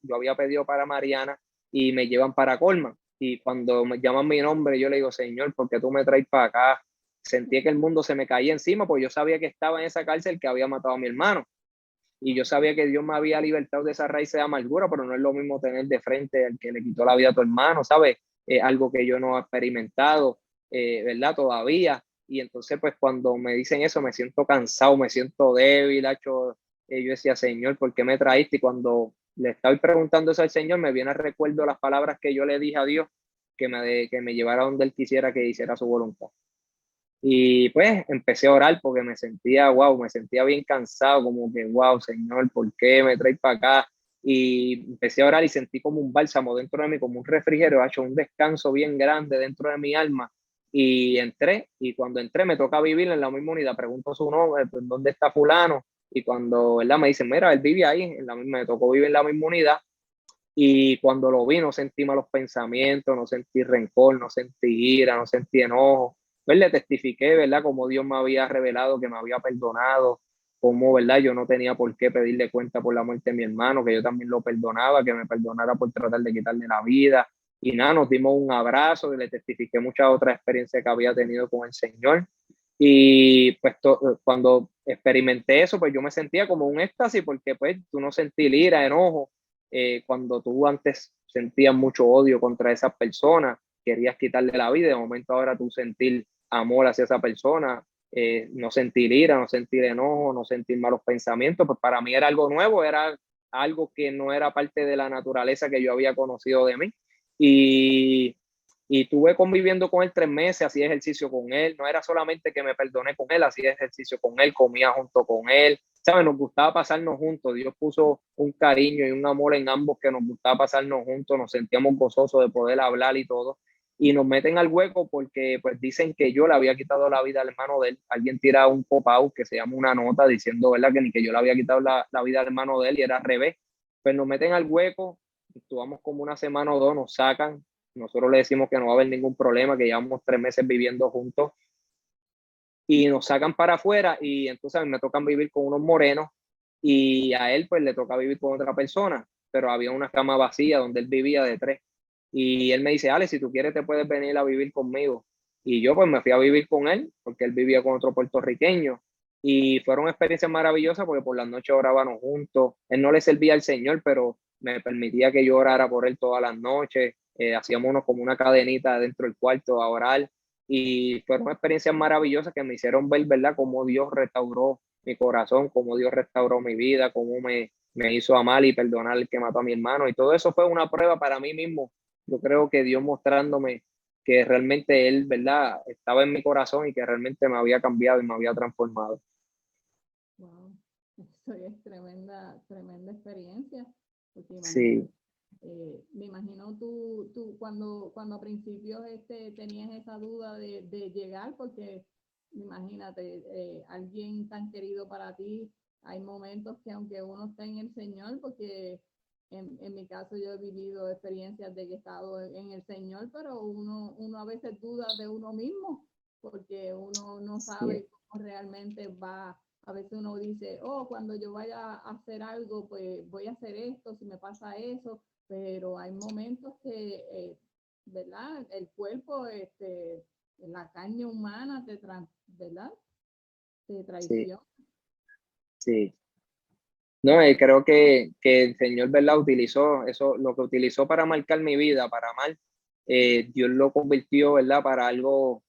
yo había pedido para Mariana y me llevan para Colman. Y cuando me llaman mi nombre, yo le digo, Señor, ¿por qué tú me traes para acá? Sentí que el mundo se me caía encima, porque yo sabía que estaba en esa cárcel que había matado a mi hermano. Y yo sabía que Dios me había libertado de esa raíz de amargura, pero no es lo mismo tener de frente al que le quitó la vida a tu hermano, ¿sabes? Algo que yo no he experimentado, ¿verdad? Todavía. Y entonces, pues cuando me dicen eso, me siento cansado, me siento débil, yo decía, Señor, ¿por qué me traíste? Y cuando le estaba preguntando eso al Señor, me viene a recuerdo las palabras que yo le dije a Dios, que me llevara donde Él quisiera que hiciera su voluntad. Y pues empecé a orar porque me sentía, wow, me sentía bien cansado, como que, wow, Señor, ¿por qué me traes para acá? Y empecé a orar y sentí como un bálsamo dentro de mí, como un refrigerio, ha hecho un descanso bien grande dentro de mi alma. Y entré, y cuando entré me toca vivir en la misma unidad. Pregunto su nombre, pues, ¿dónde está fulano? Y cuando, ¿verdad? Me dicen, mira, él vive ahí, me tocó vivir en la misma unidad. Y cuando lo vi, no sentí malos pensamientos, no sentí rencor, no sentí ira, no sentí enojo. Pues le testifiqué, ¿verdad? Como Dios me había revelado, que me había perdonado, como, ¿verdad? Yo no tenía por qué pedirle cuenta por la muerte de mi hermano, que yo también lo perdonaba, que me perdonara por tratar de quitarle la vida. Y nada, nos dimos un abrazo y le testifiqué muchas otras experiencias que había tenido con el Señor. Y pues cuando experimenté eso, pues yo me sentía como un éxtasis, porque pues tú no sentí ira, enojo, cuando tú antes sentías mucho odio contra esas personas, querías quitarle la vida, de momento ahora tú sentir amor hacia esa persona, no sentir ira, no sentir enojo, no sentir malos pensamientos, pues para mí era algo nuevo, era algo que no era parte de la naturaleza que yo había conocido de mí. Y, y tuve conviviendo con él 3 meses, hacía ejercicio con él, no era solamente que me perdoné con él, hacía ejercicio con él, comía junto con él, ¿sabes? Nos gustaba pasarnos juntos. Dios puso un cariño y un amor en ambos, que nos gustaba pasarnos juntos, nos sentíamos gozosos de poder hablar y todo. Y nos meten al hueco porque pues dicen que yo le había quitado la vida al hermano de él. Alguien tira un pop-out que se llama una nota diciendo, ¿verdad? Que ni que yo le había quitado la vida al hermano de él, y era al revés. Pues nos meten al hueco, actuamos como una semana o dos, nos sacan. Nosotros le decimos que no va a haber ningún problema, que llevamos 3 meses viviendo juntos, y nos sacan para afuera. Y entonces a mí me tocan vivir con unos morenos y a él pues le toca vivir con otra persona, pero había una cama vacía donde él vivía de 3. Y él me dice, Ale, si tú quieres te puedes venir a vivir conmigo. Y yo pues me fui a vivir con él porque él vivía con otro puertorriqueño. Y fueron experiencias maravillosas porque por las noches orábamos juntos. Él no le servía al Señor, pero me permitía que yo orara por él todas las noches. Hacíamos uno como una cadenita dentro del cuarto a orar. Y fueron experiencias maravillosas que me hicieron ver, ¿verdad?, cómo Dios restauró mi corazón, cómo Dios restauró mi vida, cómo me hizo amar y perdonar al que mató a mi hermano. Y todo eso fue una prueba para mí mismo. Yo creo que Dios mostrándome que realmente Él, ¿verdad?, estaba en mi corazón y que realmente me había cambiado y me había transformado. Wow, eso es tremenda, tremenda experiencia, porque Sí, me imagino tú cuando a principios tenías esa duda de llegar, porque imagínate, alguien tan querido para ti, hay momentos que aunque uno esté en el Señor, porque en mi caso yo he vivido experiencias de que he estado en el Señor, pero uno a veces duda de uno mismo, porque uno no sí, sabe cómo realmente A veces uno dice, oh, cuando yo vaya a hacer algo, pues voy a hacer esto, si me pasa eso, pero hay momentos que, ¿verdad? El cuerpo, la carne humana ¿verdad? Te Sí, traiciona. sí. No, creo que el Señor, ¿verdad? Utilizó eso, lo que utilizó para marcar mi vida, para amar, Dios lo convirtió, ¿verdad? Para algo,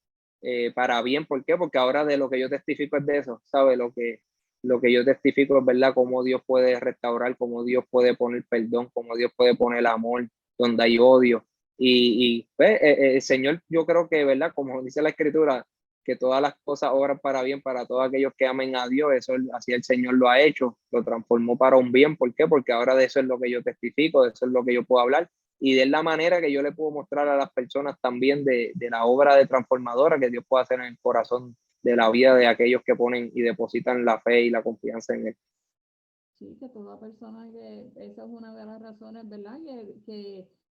para bien. ¿Por qué? Porque ahora de lo que yo testifico es de eso, ¿sabes? Lo que yo testifico es, ¿verdad? Cómo Dios puede restaurar, cómo Dios puede poner perdón, cómo Dios puede poner amor donde hay odio. Y pues, el Señor, yo creo que, ¿verdad? Como dice la Escritura, que todas las cosas obran para bien para todos aquellos que amen a Dios. Eso así el Señor lo ha hecho, lo transformó para un bien. ¿Por qué? Porque ahora de eso es lo que yo testifico, de eso es lo que yo puedo hablar y de la manera que yo le puedo mostrar a las personas también de la obra de transformadora que Dios puede hacer en el corazón de la vida de aquellos que ponen y depositan la fe y la confianza en Él. Sí, que toda persona que, esa es una de las razones, ¿verdad?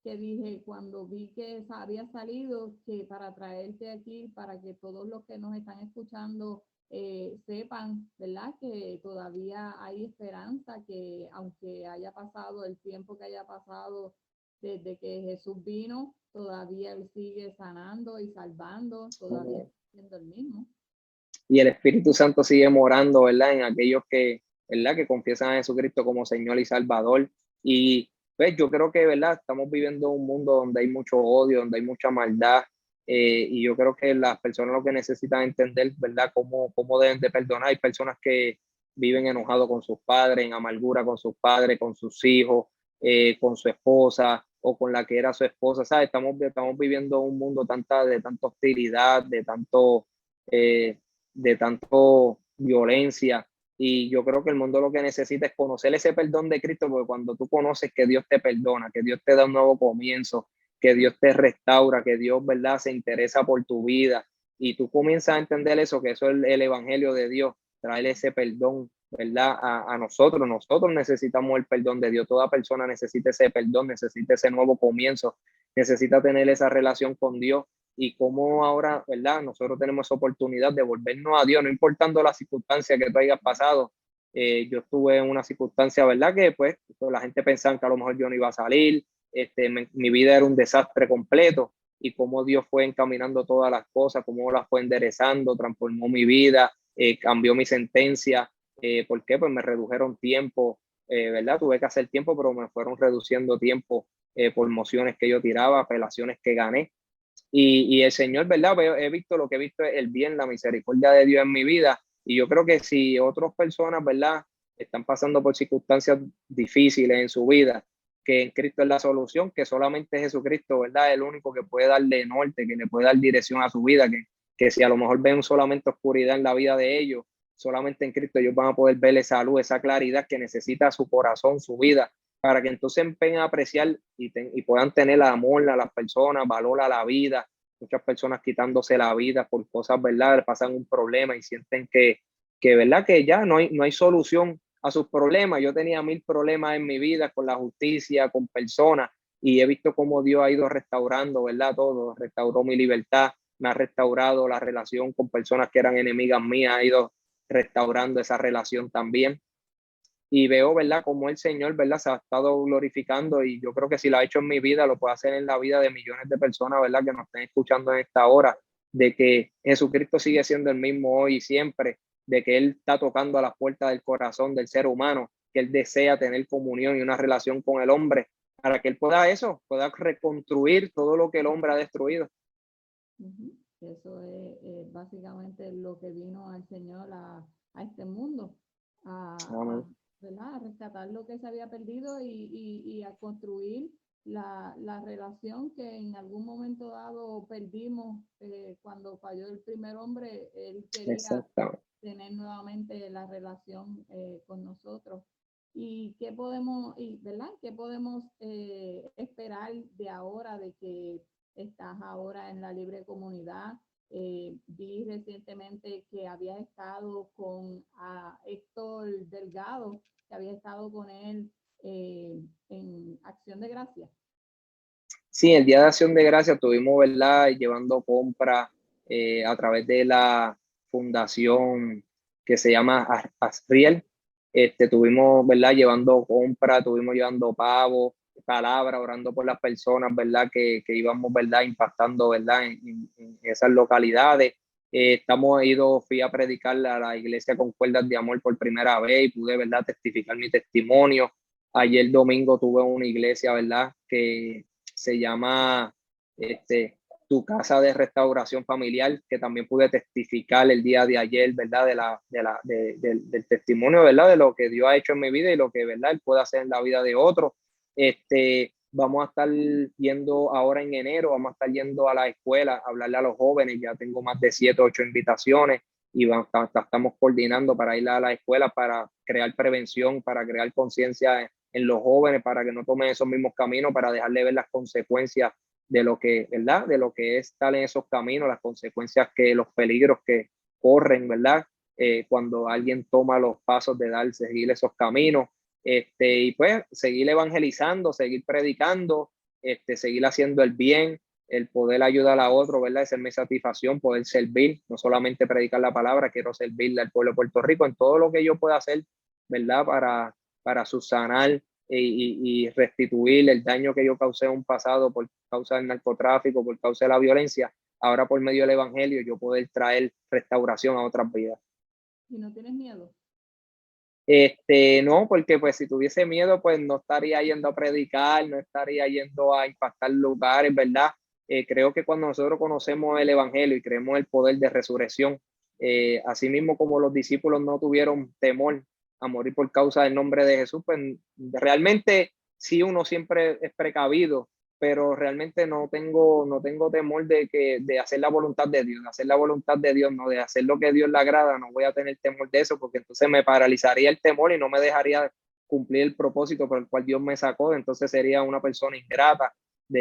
Que dije cuando vi que había salido, que para traerte aquí, para que todos los que nos están escuchando sepan, ¿verdad? Que todavía hay esperanza, que aunque haya pasado el tiempo que haya pasado desde que Jesús vino, todavía Él sigue sanando y salvando, todavía siendo el mismo. Y el Espíritu Santo sigue morando, ¿verdad? En aquellos que, ¿verdad? Que confiesan a Jesucristo como Señor y Salvador. Y pues yo creo que, ¿verdad? Estamos viviendo un mundo donde hay mucho odio, donde hay mucha maldad. Y yo creo que las personas lo que necesitan entender, ¿verdad? Cómo deben de perdonar. Hay personas que viven enojados con sus padres, en amargura con sus padres, con sus hijos, con su esposa o con la que era su esposa, ¿sabes? Estamos viviendo un mundo de tanta hostilidad, eh, de tanto violencia. Y yo creo que el mundo lo que necesita es conocer ese perdón de Cristo, porque cuando tú conoces que Dios te perdona, que Dios te da un nuevo comienzo, que Dios te restaura, que Dios, ¿verdad?, se interesa por tu vida, y tú comienzas a entender eso, que eso es el evangelio de Dios, traer ese perdón, ¿verdad?, a nosotros. Nosotros necesitamos el perdón de Dios. Toda persona necesita ese perdón, necesita ese nuevo comienzo, necesita tener esa relación con Dios y cómo ahora, ¿verdad? Nosotros tenemos esa oportunidad de volvernos a Dios, no importando las circunstancias que tú hayas pasado. Yo estuve en una circunstancia, ¿verdad? Que pues la gente pensaba que a lo mejor yo no iba a salir, mi vida era un desastre completo y cómo Dios fue encaminando todas las cosas, cómo las fue enderezando, transformó mi vida, cambió mi sentencia. ¿Por qué? Pues me redujeron tiempo, ¿verdad? Tuve que hacer tiempo, pero me fueron reduciendo tiempo por mociones que yo tiraba, apelaciones que gané. Y el Señor, ¿verdad? He visto lo que he visto es el bien, la misericordia de Dios en mi vida. Y yo creo que si otras personas, ¿verdad? Están pasando por circunstancias difíciles en su vida, que en Cristo es la solución, que solamente Jesucristo, ¿verdad? Es el único que puede darle norte, que le puede dar dirección a su vida, que si a lo mejor ven solamente oscuridad en la vida de ellos, solamente en Cristo ellos van a poder ver esa luz, esa claridad que necesita su corazón, su vida, para que entonces empiecen a apreciar y puedan tener amor a las personas, valor a la vida. Muchas personas quitándose la vida por cosas, ¿verdad? Pasan un problema y sienten ¿verdad? Que ya no hay solución a sus problemas. Yo tenía 1000 problemas en mi vida con la justicia, con personas, y he visto cómo Dios ha ido restaurando, ¿verdad? Todo, restauró mi libertad, me ha restaurado la relación con personas que eran enemigas mías, ha ido restaurando esa relación también y veo, ¿verdad?, como el Señor, ¿verdad?, se ha estado glorificando y yo creo que si lo ha hecho en mi vida, lo puede hacer en la vida de millones de personas, ¿verdad?, que nos estén escuchando en esta hora, de que Jesucristo sigue siendo el mismo hoy y siempre, de que Él está tocando a las puertas del corazón del ser humano, que Él desea tener comunión y una relación con el hombre, para que Él pueda eso, pueda reconstruir todo lo que el hombre ha destruido. Eso es básicamente lo que vino al Señor a este mundo, a, ¿verdad? A rescatar lo que se había perdido y a construir la relación que en algún momento dado perdimos cuando falló el primer hombre. Él quería Exactamente. tener nuevamente la relación con nosotros. ¿Verdad? ¿Qué podemos esperar de ahora, de que estás ahora en la libre comunidad? Vi recientemente que había estado con Héctor Delgado, que había estado con él en Acción de Gracias. Sí, el Día de Acción de Gracias tuvimos, ¿verdad?, llevando compras a través de la Fundación que se llama Asriel. Tuvimos, ¿verdad? Llevando compra, tuvimos llevando pavo, palabra, orando por las personas, ¿verdad? Que íbamos, ¿verdad? Impactando, ¿verdad? En esas localidades. Fui a predicar a la iglesia con cuerdas de amor por primera vez y pude, ¿verdad? Testificar mi testimonio. Ayer domingo tuve una iglesia, ¿verdad? Que se llama, Tu Casa de Restauración Familiar, que también pude testificar el día de ayer, ¿verdad? Del testimonio, ¿verdad? De lo que Dios ha hecho en mi vida y lo que, ¿verdad? Él puede hacer en la vida de otros. Vamos a estar yendo ahora en enero, vamos a estar yendo a la escuela a hablarle a los jóvenes. Ya tengo más de 7 o 8 invitaciones y estamos coordinando para ir a la escuela para crear prevención, para crear conciencia en los jóvenes, para que no tomen esos mismos caminos, para dejarle ver las consecuencias de lo que, ¿verdad? De lo que es estar en esos caminos, las consecuencias los peligros que corren, ¿verdad? Cuando alguien toma los pasos de seguir esos caminos, y pues seguir evangelizando, seguir predicando, seguir haciendo el bien, el poder ayudar a otro, ¿verdad? Esa es mi satisfacción, poder servir, no solamente predicar la palabra, quiero servirle al pueblo de Puerto Rico en todo lo que yo pueda hacer, ¿verdad? Para subsanar y restituir el daño que yo causé en un pasado por causa del narcotráfico, por causa de la violencia, ahora por medio del evangelio yo poder traer restauración a otras vidas. ¿Y no tienes miedo? No, porque pues si tuviese miedo, pues no estaría yendo a predicar, no estaría yendo a impactar lugares, ¿verdad? Creo que cuando nosotros conocemos el evangelio y creemos el poder de resurrección, así mismo como los discípulos no tuvieron temor a morir por causa del nombre de Jesús, pues realmente sí uno siempre es precavido, pero realmente no tengo temor de hacer la voluntad de Dios, de hacer la voluntad de Dios, no de hacer lo que Dios le agrada, no voy a tener temor de eso, porque entonces me paralizaría el temor y no me dejaría cumplir el propósito por el cual Dios me sacó, entonces sería una persona ingrata,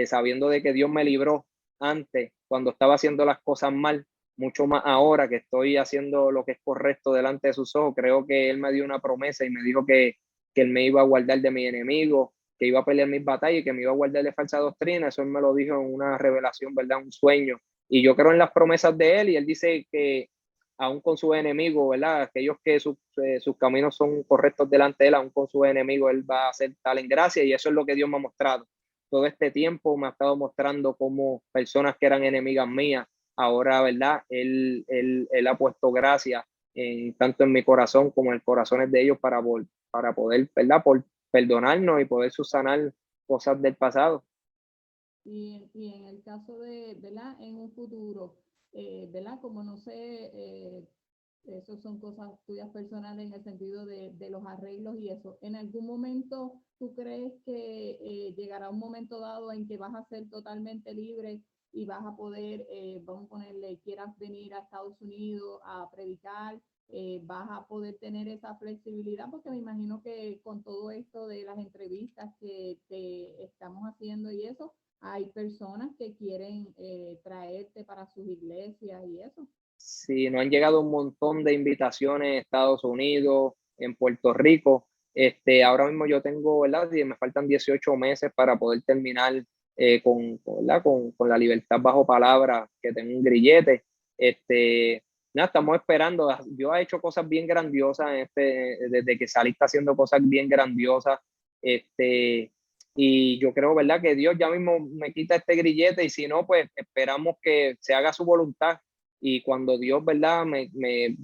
sabiendo de que Dios me libró antes, cuando estaba haciendo las cosas mal, mucho más ahora que estoy haciendo lo que es correcto delante de sus ojos. Creo que Él me dio una promesa y me dijo que Él me iba a guardar de mis enemigos, que iba a pelear mis batallas y que me iba a guardar de falsa doctrina. Eso Él me lo dijo en una revelación, ¿verdad? Un sueño. Y yo creo en las promesas de Él, y Él dice que aún con sus enemigos, ¿verdad? Aquellos que sus caminos son correctos delante de Él, aún con sus enemigos, Él va a hacer tal en gracia, y eso es lo que Dios me ha mostrado. Todo este tiempo me ha estado mostrando cómo personas que eran enemigas mías, ahora, ¿verdad? Él ha puesto gracia tanto en mi corazón como en el corazones de ellos para poder, ¿verdad? Por perdonarnos y poder subsanar cosas del pasado. Y en el caso de, ¿verdad? En un futuro, ¿verdad? Como no sé, eso son cosas tuyas personales en el sentido de los arreglos y eso. ¿En algún momento tú crees que llegará un momento dado en que vas a ser totalmente libre y vas a poder, vamos a ponerle, quieras venir a Estados Unidos a predicar, vas a poder tener esa flexibilidad? Porque me imagino que con todo esto de las entrevistas que te estamos haciendo y eso, hay personas que quieren traerte para sus iglesias y eso. Sí, nos han llegado un montón de invitaciones en Estados Unidos, en Puerto Rico. Ahora mismo yo tengo, ¿verdad? Me faltan 18 meses para poder terminar ¿verdad? Con la libertad bajo palabra, que tengo un grillete. Nada, estamos esperando. Dios ha hecho cosas bien grandiosas desde que salí está haciendo cosas bien grandiosas. Y yo creo, ¿verdad? Que Dios ya mismo me quita este grillete, y si no, pues esperamos que se haga su voluntad. Y cuando Dios, ¿verdad?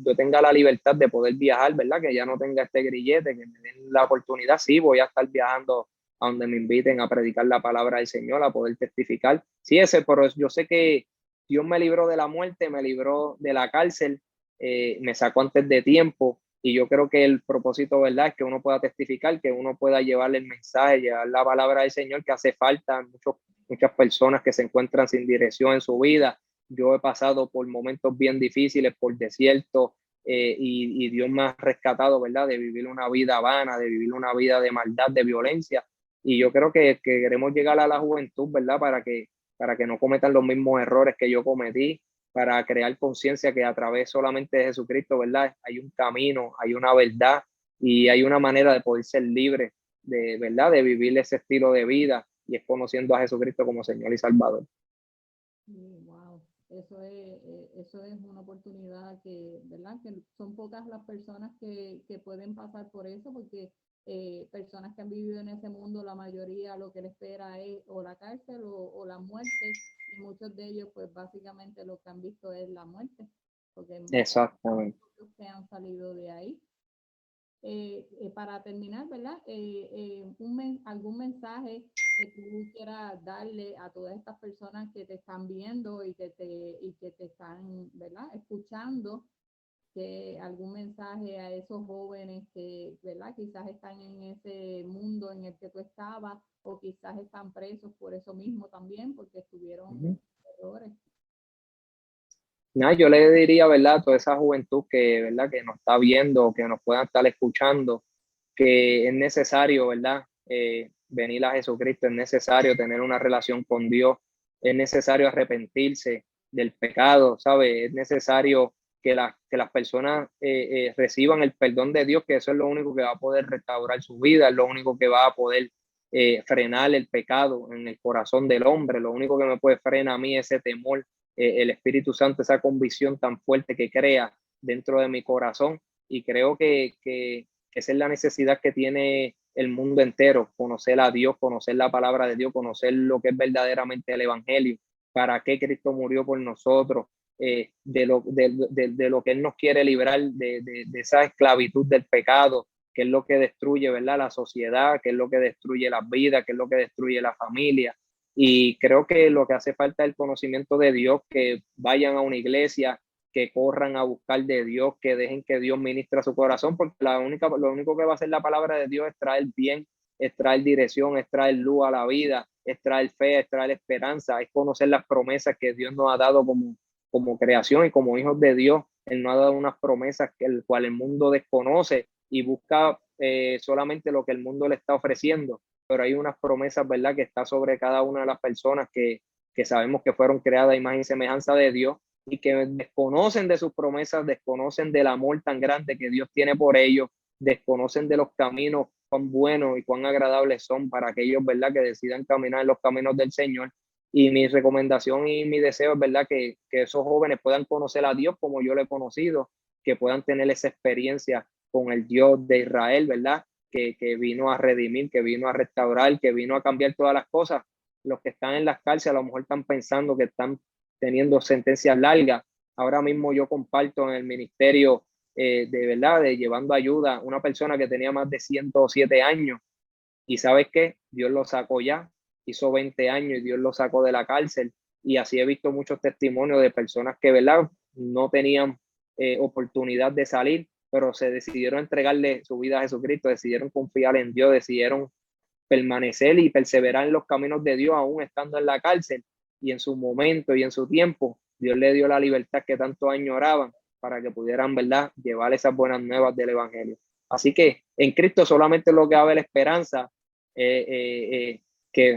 Yo tenga la libertad de poder viajar, ¿verdad? Que ya no tenga este grillete, que me den la oportunidad, sí, voy a estar viajando a donde me inviten a predicar la palabra del Señor, a poder testificar. Sí, pero yo sé que Dios me libró de la muerte, me libró de la cárcel, me sacó antes de tiempo, y yo creo que el propósito, ¿verdad? Es que uno pueda testificar, que uno pueda llevarle el mensaje, llevar la palabra del Señor, que hace falta muchas personas que se encuentran sin dirección en su vida. Yo he pasado por momentos bien difíciles, por desiertos, y Dios me ha rescatado, ¿verdad? De vivir una vida vana, de vivir una vida de maldad, de violencia. Y yo creo que queremos llegar a la juventud, ¿verdad? Para que no cometan los mismos errores que yo cometí, para crear conciencia que a través solamente de Jesucristo, ¿verdad? Hay un camino, hay una verdad y hay una manera de poder ser libre, de, ¿verdad? De vivir ese estilo de vida, y es conociendo a Jesucristo como Señor y Salvador. Wow. eso es una oportunidad que, ¿verdad? Que son pocas las personas que pueden pasar por eso, porque personas que han vivido en ese mundo, la mayoría lo que les espera es o la cárcel o la muerte, y muchos de ellos pues básicamente lo que han visto es la muerte, porque Exactamente. muchos que han salido de ahí. Para terminar, ¿verdad? ¿Algún mensaje que tú quieras darle a todas estas personas que te están viendo y que te están, ¿verdad? Escuchando, que algún mensaje a esos jóvenes que, ¿verdad? Quizás están en ese mundo en el que tú estabas o quizás están presos por eso mismo también, porque estuvieron Ujú. errores. Nada, yo le diría, ¿verdad? A toda esa juventud que, ¿verdad? Que nos está viendo, que nos puedan estar escuchando, que es necesario, ¿verdad? Venir a Jesucristo, es necesario tener una relación con Dios, es necesario arrepentirse del pecado, ¿sabes? Es necesario que las personas reciban el perdón de Dios, que eso es lo único que va a poder restaurar su vida, es lo único que va a poder frenar el pecado en el corazón del hombre, lo único que me puede frenar a mí es ese temor, el Espíritu Santo, esa convicción tan fuerte que crea dentro de mi corazón. Y creo que esa es la necesidad que tiene el mundo entero, conocer a Dios, conocer la palabra de Dios, conocer lo que es verdaderamente el Evangelio, para qué Cristo murió por nosotros, de lo que Él nos quiere librar, de esa esclavitud del pecado, que es lo que destruye, ¿verdad? La sociedad, que es lo que destruye las vidas, que es lo que destruye la familia. Y creo que lo que hace falta es el conocimiento de Dios, que vayan a una iglesia, que corran a buscar de Dios, que dejen que Dios ministre a su corazón, porque lo único que va a hacer la palabra de Dios es traer bien, es traer dirección, es traer luz a la vida, es traer fe, es traer esperanza, es conocer las promesas que Dios nos ha dado como creación y como hijos de Dios. Él nos ha dado unas promesas que el cual el mundo desconoce y busca solamente lo que el mundo le está ofreciendo, pero hay unas promesas, ¿verdad?, que está sobre cada una de las personas que sabemos que fueron creadas a imagen y semejanza de Dios, y que desconocen de sus promesas, desconocen del amor tan grande que Dios tiene por ellos, desconocen de los caminos cuán buenos y cuán agradables son para aquellos, ¿verdad?, que decidan caminar en los caminos del Señor. Y mi recomendación y mi deseo es, ¿verdad?, que esos jóvenes puedan conocer a Dios como yo lo he conocido, que puedan tener esa experiencia con el Dios de Israel, ¿verdad?, que vino a redimir, que vino a restaurar, que vino a cambiar todas las cosas. Los que están en las cárceles a lo mejor están pensando que están teniendo sentencias largas. Ahora mismo yo comparto en el ministerio de verdad, de llevando ayuda a una persona que tenía más de 107 años, y sabes qué, Dios lo sacó ya, hizo 20 años y Dios lo sacó de la cárcel. Y así he visto muchos testimonios de personas que, ¿verdad?, no tenían oportunidad de salir, pero se decidieron entregarle su vida a Jesucristo, decidieron confiar en Dios, decidieron permanecer y perseverar en los caminos de Dios aún estando en la cárcel, y en su momento y en su tiempo Dios le dio la libertad que tanto añoraban para que pudieran, ¿verdad?, llevar esas buenas nuevas del Evangelio. Así que en Cristo solamente lo que va a haber esperanza, que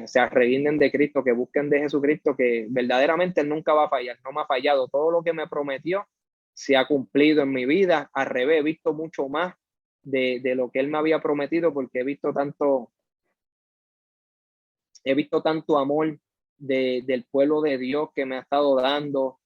se arrepienten de Cristo, que busquen de Jesucristo, que verdaderamente Él nunca va a fallar, no me ha fallado. Todo lo que me prometió se ha cumplido en mi vida. Al revés, he visto mucho más de lo que Él me había prometido, porque he visto tanto amor del pueblo de Dios que me ha estado dando,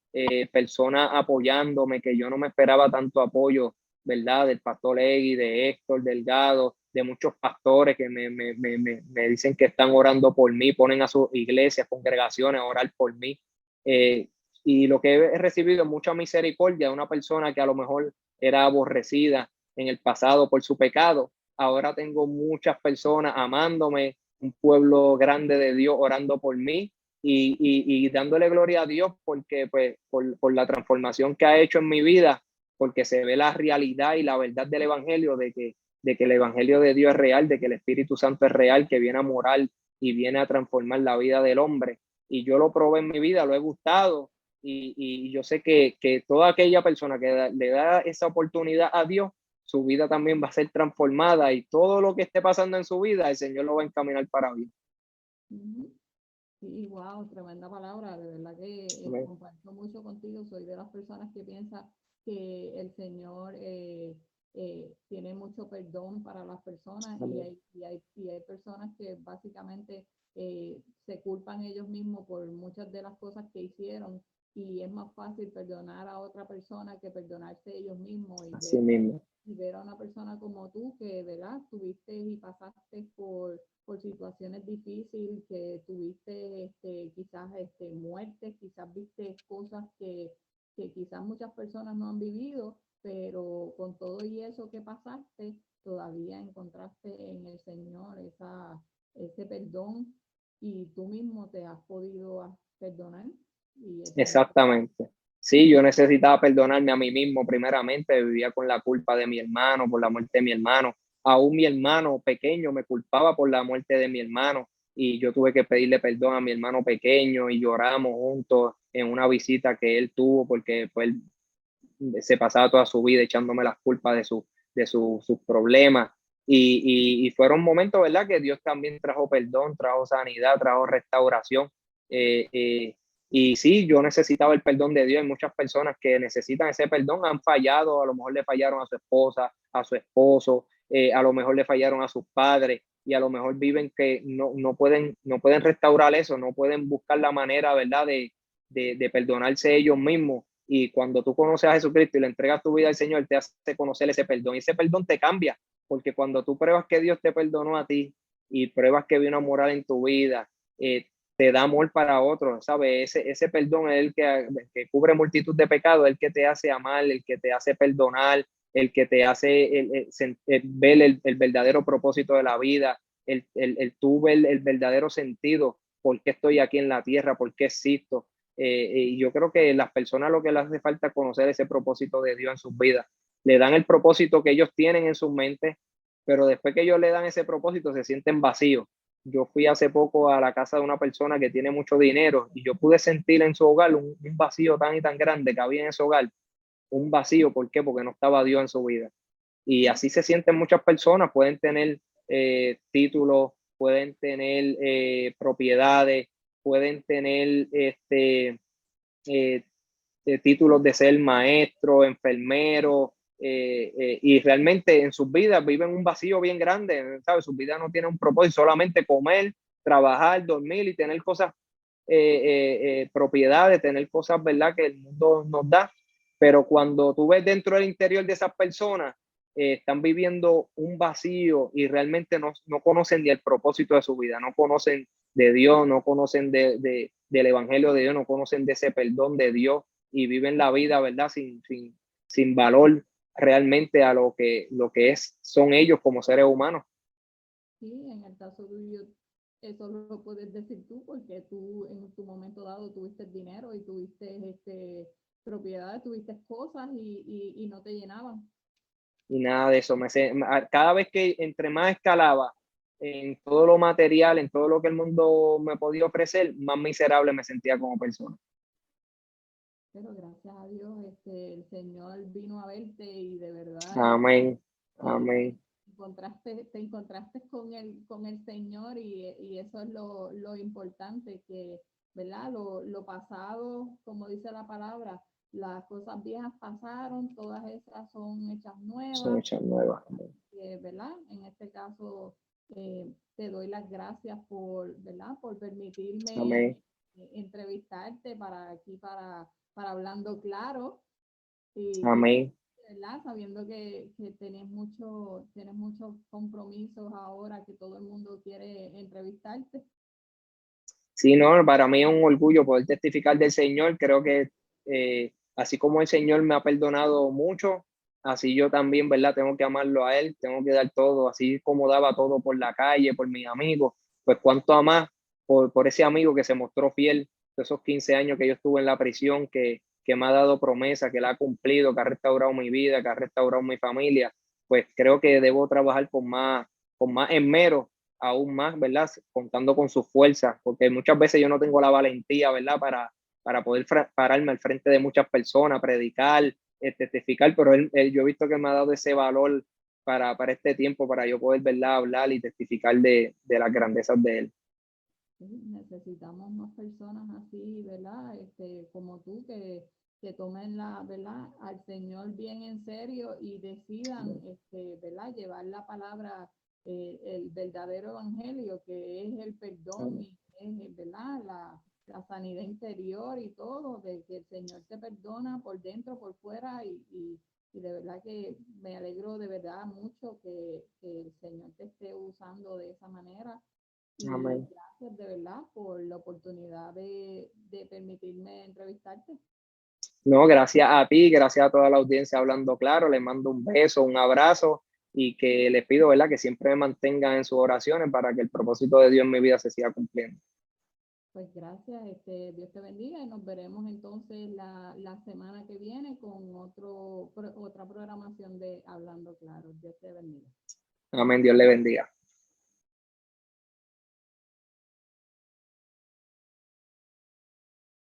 personas apoyándome, que yo no me esperaba tanto apoyo, ¿verdad? Del pastor Egui, de Héctor Delgado, de muchos pastores que me dicen que están orando por mí, ponen a sus iglesias, congregaciones a orar por mí. Eh, y lo que he recibido es mucha misericordia de una persona que a lo mejor era aborrecida en el pasado por su pecado. Ahora tengo muchas personas amándome, un pueblo grande de Dios orando por mí, y dándole gloria a Dios porque pues por la transformación que ha hecho en mi vida, porque se ve la realidad y la verdad del Evangelio, de que el Evangelio de Dios es real, de que el Espíritu Santo es real, que viene a morar y viene a transformar la vida del hombre. Y yo lo probé en mi vida, lo he gustado, y yo sé que toda aquella persona que le da esa oportunidad a Dios, su vida también va a ser transformada, y todo lo que esté pasando en su vida, el Señor lo va a encaminar para bien. Sí, wow, tremenda palabra. De verdad que Amén. comparto mucho contigo. Soy de las personas que piensa que el Señor tiene mucho perdón para las personas, Amén. y hay personas que básicamente se culpan ellos mismos por muchas de las cosas que hicieron. y es más fácil perdonar a otra persona que perdonarse ellos mismos Así mismo. y ver a una persona como tú que, ¿verdad? Tuviste y pasaste por situaciones difíciles, que tuviste quizás muertes, quizás viste cosas que quizás muchas personas no han vivido, pero con todo y eso que pasaste, todavía encontraste en el Señor ese perdón y tú mismo te has podido perdonar. Y eso es Exactamente. Sí, yo necesitaba perdonarme a mí mismo primeramente, vivía con la culpa de mi hermano, por la muerte de mi hermano. Aún mi hermano pequeño me culpaba por la muerte de mi hermano y yo tuve que pedirle perdón a mi hermano pequeño y lloramos juntos en una visita que él tuvo porque pues, él se pasaba toda su vida echándome las culpas sus problemas. Y fueron momentos, ¿verdad? Que Dios también trajo perdón, trajo sanidad, trajo restauración. Eh, eh, y sí, yo necesitaba el perdón de Dios. Hay muchas personas que necesitan ese perdón, han fallado, a lo mejor le fallaron a su esposa, a su esposo, a lo mejor le fallaron a sus padres y a lo mejor viven que no pueden restaurar eso, no pueden buscar la manera, ¿verdad? De perdonarse ellos mismos. Y cuando tú conoces a Jesucristo y le entregas tu vida al Señor, te hace conocer ese perdón. Y ese perdón te cambia, porque cuando tú pruebas que Dios te perdonó a ti y pruebas que vino a morar en tu vida, te da amor para otros, ¿sabes? Ese perdón es el que cubre multitud de pecados, el que te hace amar, el que te hace perdonar, el que te hace ver el verdadero propósito de la vida, tú ver el verdadero sentido, por qué estoy aquí en la tierra, por qué existo. Y yo creo que las personas lo que les hace falta es conocer ese propósito de Dios en sus vidas. Le dan el propósito que ellos tienen en sus mentes, pero después que ellos le dan ese propósito se sienten vacíos. Yo fui hace poco a la casa de una persona que tiene mucho dinero y yo pude sentir en su hogar un vacío tan y tan grande que había en ese hogar. Un vacío, ¿por qué? Porque no estaba Dios en su vida. Y así se sienten muchas personas, pueden tener títulos, pueden tener propiedades, pueden tener eh, títulos de ser maestro, enfermero, y realmente en sus vidas viven un vacío bien grande, ¿sabes? Sus vidas no tienen un propósito, solamente comer, trabajar, dormir y tener cosas, propiedades, tener cosas, ¿verdad? Que el mundo nos da, pero cuando tú ves dentro del interior de esas personas, están viviendo un vacío y realmente no conocen ni el propósito de su vida, no conocen de Dios, no conocen del Evangelio de Dios, no conocen de ese perdón de Dios y viven la vida, ¿verdad? Sin valor realmente a lo que son ellos como seres humanos. Sí, en el caso tuyo, eso lo puedes decir tú, porque tú en tu momento dado tuviste dinero y tuviste propiedades, tuviste cosas y no te llenaban. Y nada de eso. Cada vez que entre más escalaba en todo lo material, en todo lo que el mundo me podía ofrecer, más miserable me sentía como persona. Pero gracias a Dios, el Señor vino a verte y de verdad Amén. eh, Amén. te encontraste con el Señor y eso es lo importante, que, ¿verdad? Lo pasado, como dice la palabra, las cosas viejas pasaron, todas esas son hechas Son nuevas, hechas nuevas. ¿verdad? En este caso, te doy las gracias por, ¿verdad? Por permitirme Amén. entrevistarte para aquí, para Hablando Claro y Amén. ¿verdad? Sabiendo que tienes muchos compromisos ahora, que todo el mundo quiere entrevistarte. Sí, no, para mí es un orgullo poder testificar del Señor. Creo que así como el Señor me ha perdonado mucho, así yo también, ¿verdad? Tengo que amarlo a Él, tengo que dar todo, así como daba todo por la calle, por mis amigos, pues cuánto más por ese amigo que se mostró fiel esos 15 años que yo estuve en la prisión, que me ha dado promesa, que la ha cumplido, que ha restaurado mi vida, que ha restaurado mi familia. Pues creo que debo trabajar con más esmero aún más, ¿verdad? Contando con su fuerza, porque muchas veces yo no tengo la valentía, ¿verdad? Para poder pararme al frente de muchas personas, predicar, testificar, pero yo he visto que me ha dado ese valor para este tiempo, para yo poder, ¿verdad? Hablar y testificar de las grandezas de él. Sí, necesitamos más personas así, ¿verdad? Como tú, que tomen ¿verdad? Al Señor bien en serio y decidan, ¿verdad? Llevar la palabra, el verdadero evangelio, que es el perdón y es, ¿verdad? la sanidad interior y todo, de que el Señor te perdona por dentro, por fuera y de verdad que me alegro de verdad mucho que el Señor te esté usando de esa manera. Y Amén. gracias de verdad por la oportunidad de permitirme entrevistarte. No, gracias a ti, gracias a toda la audiencia Hablando Claro. Les mando un beso, un abrazo y que les pido, ¿verdad?, que siempre me mantengan en sus oraciones para que el propósito de Dios en mi vida se siga cumpliendo. Pues gracias, Dios te bendiga y nos veremos entonces la semana que viene con otra programación de Hablando Claro. Dios te bendiga. Amén, Dios le bendiga.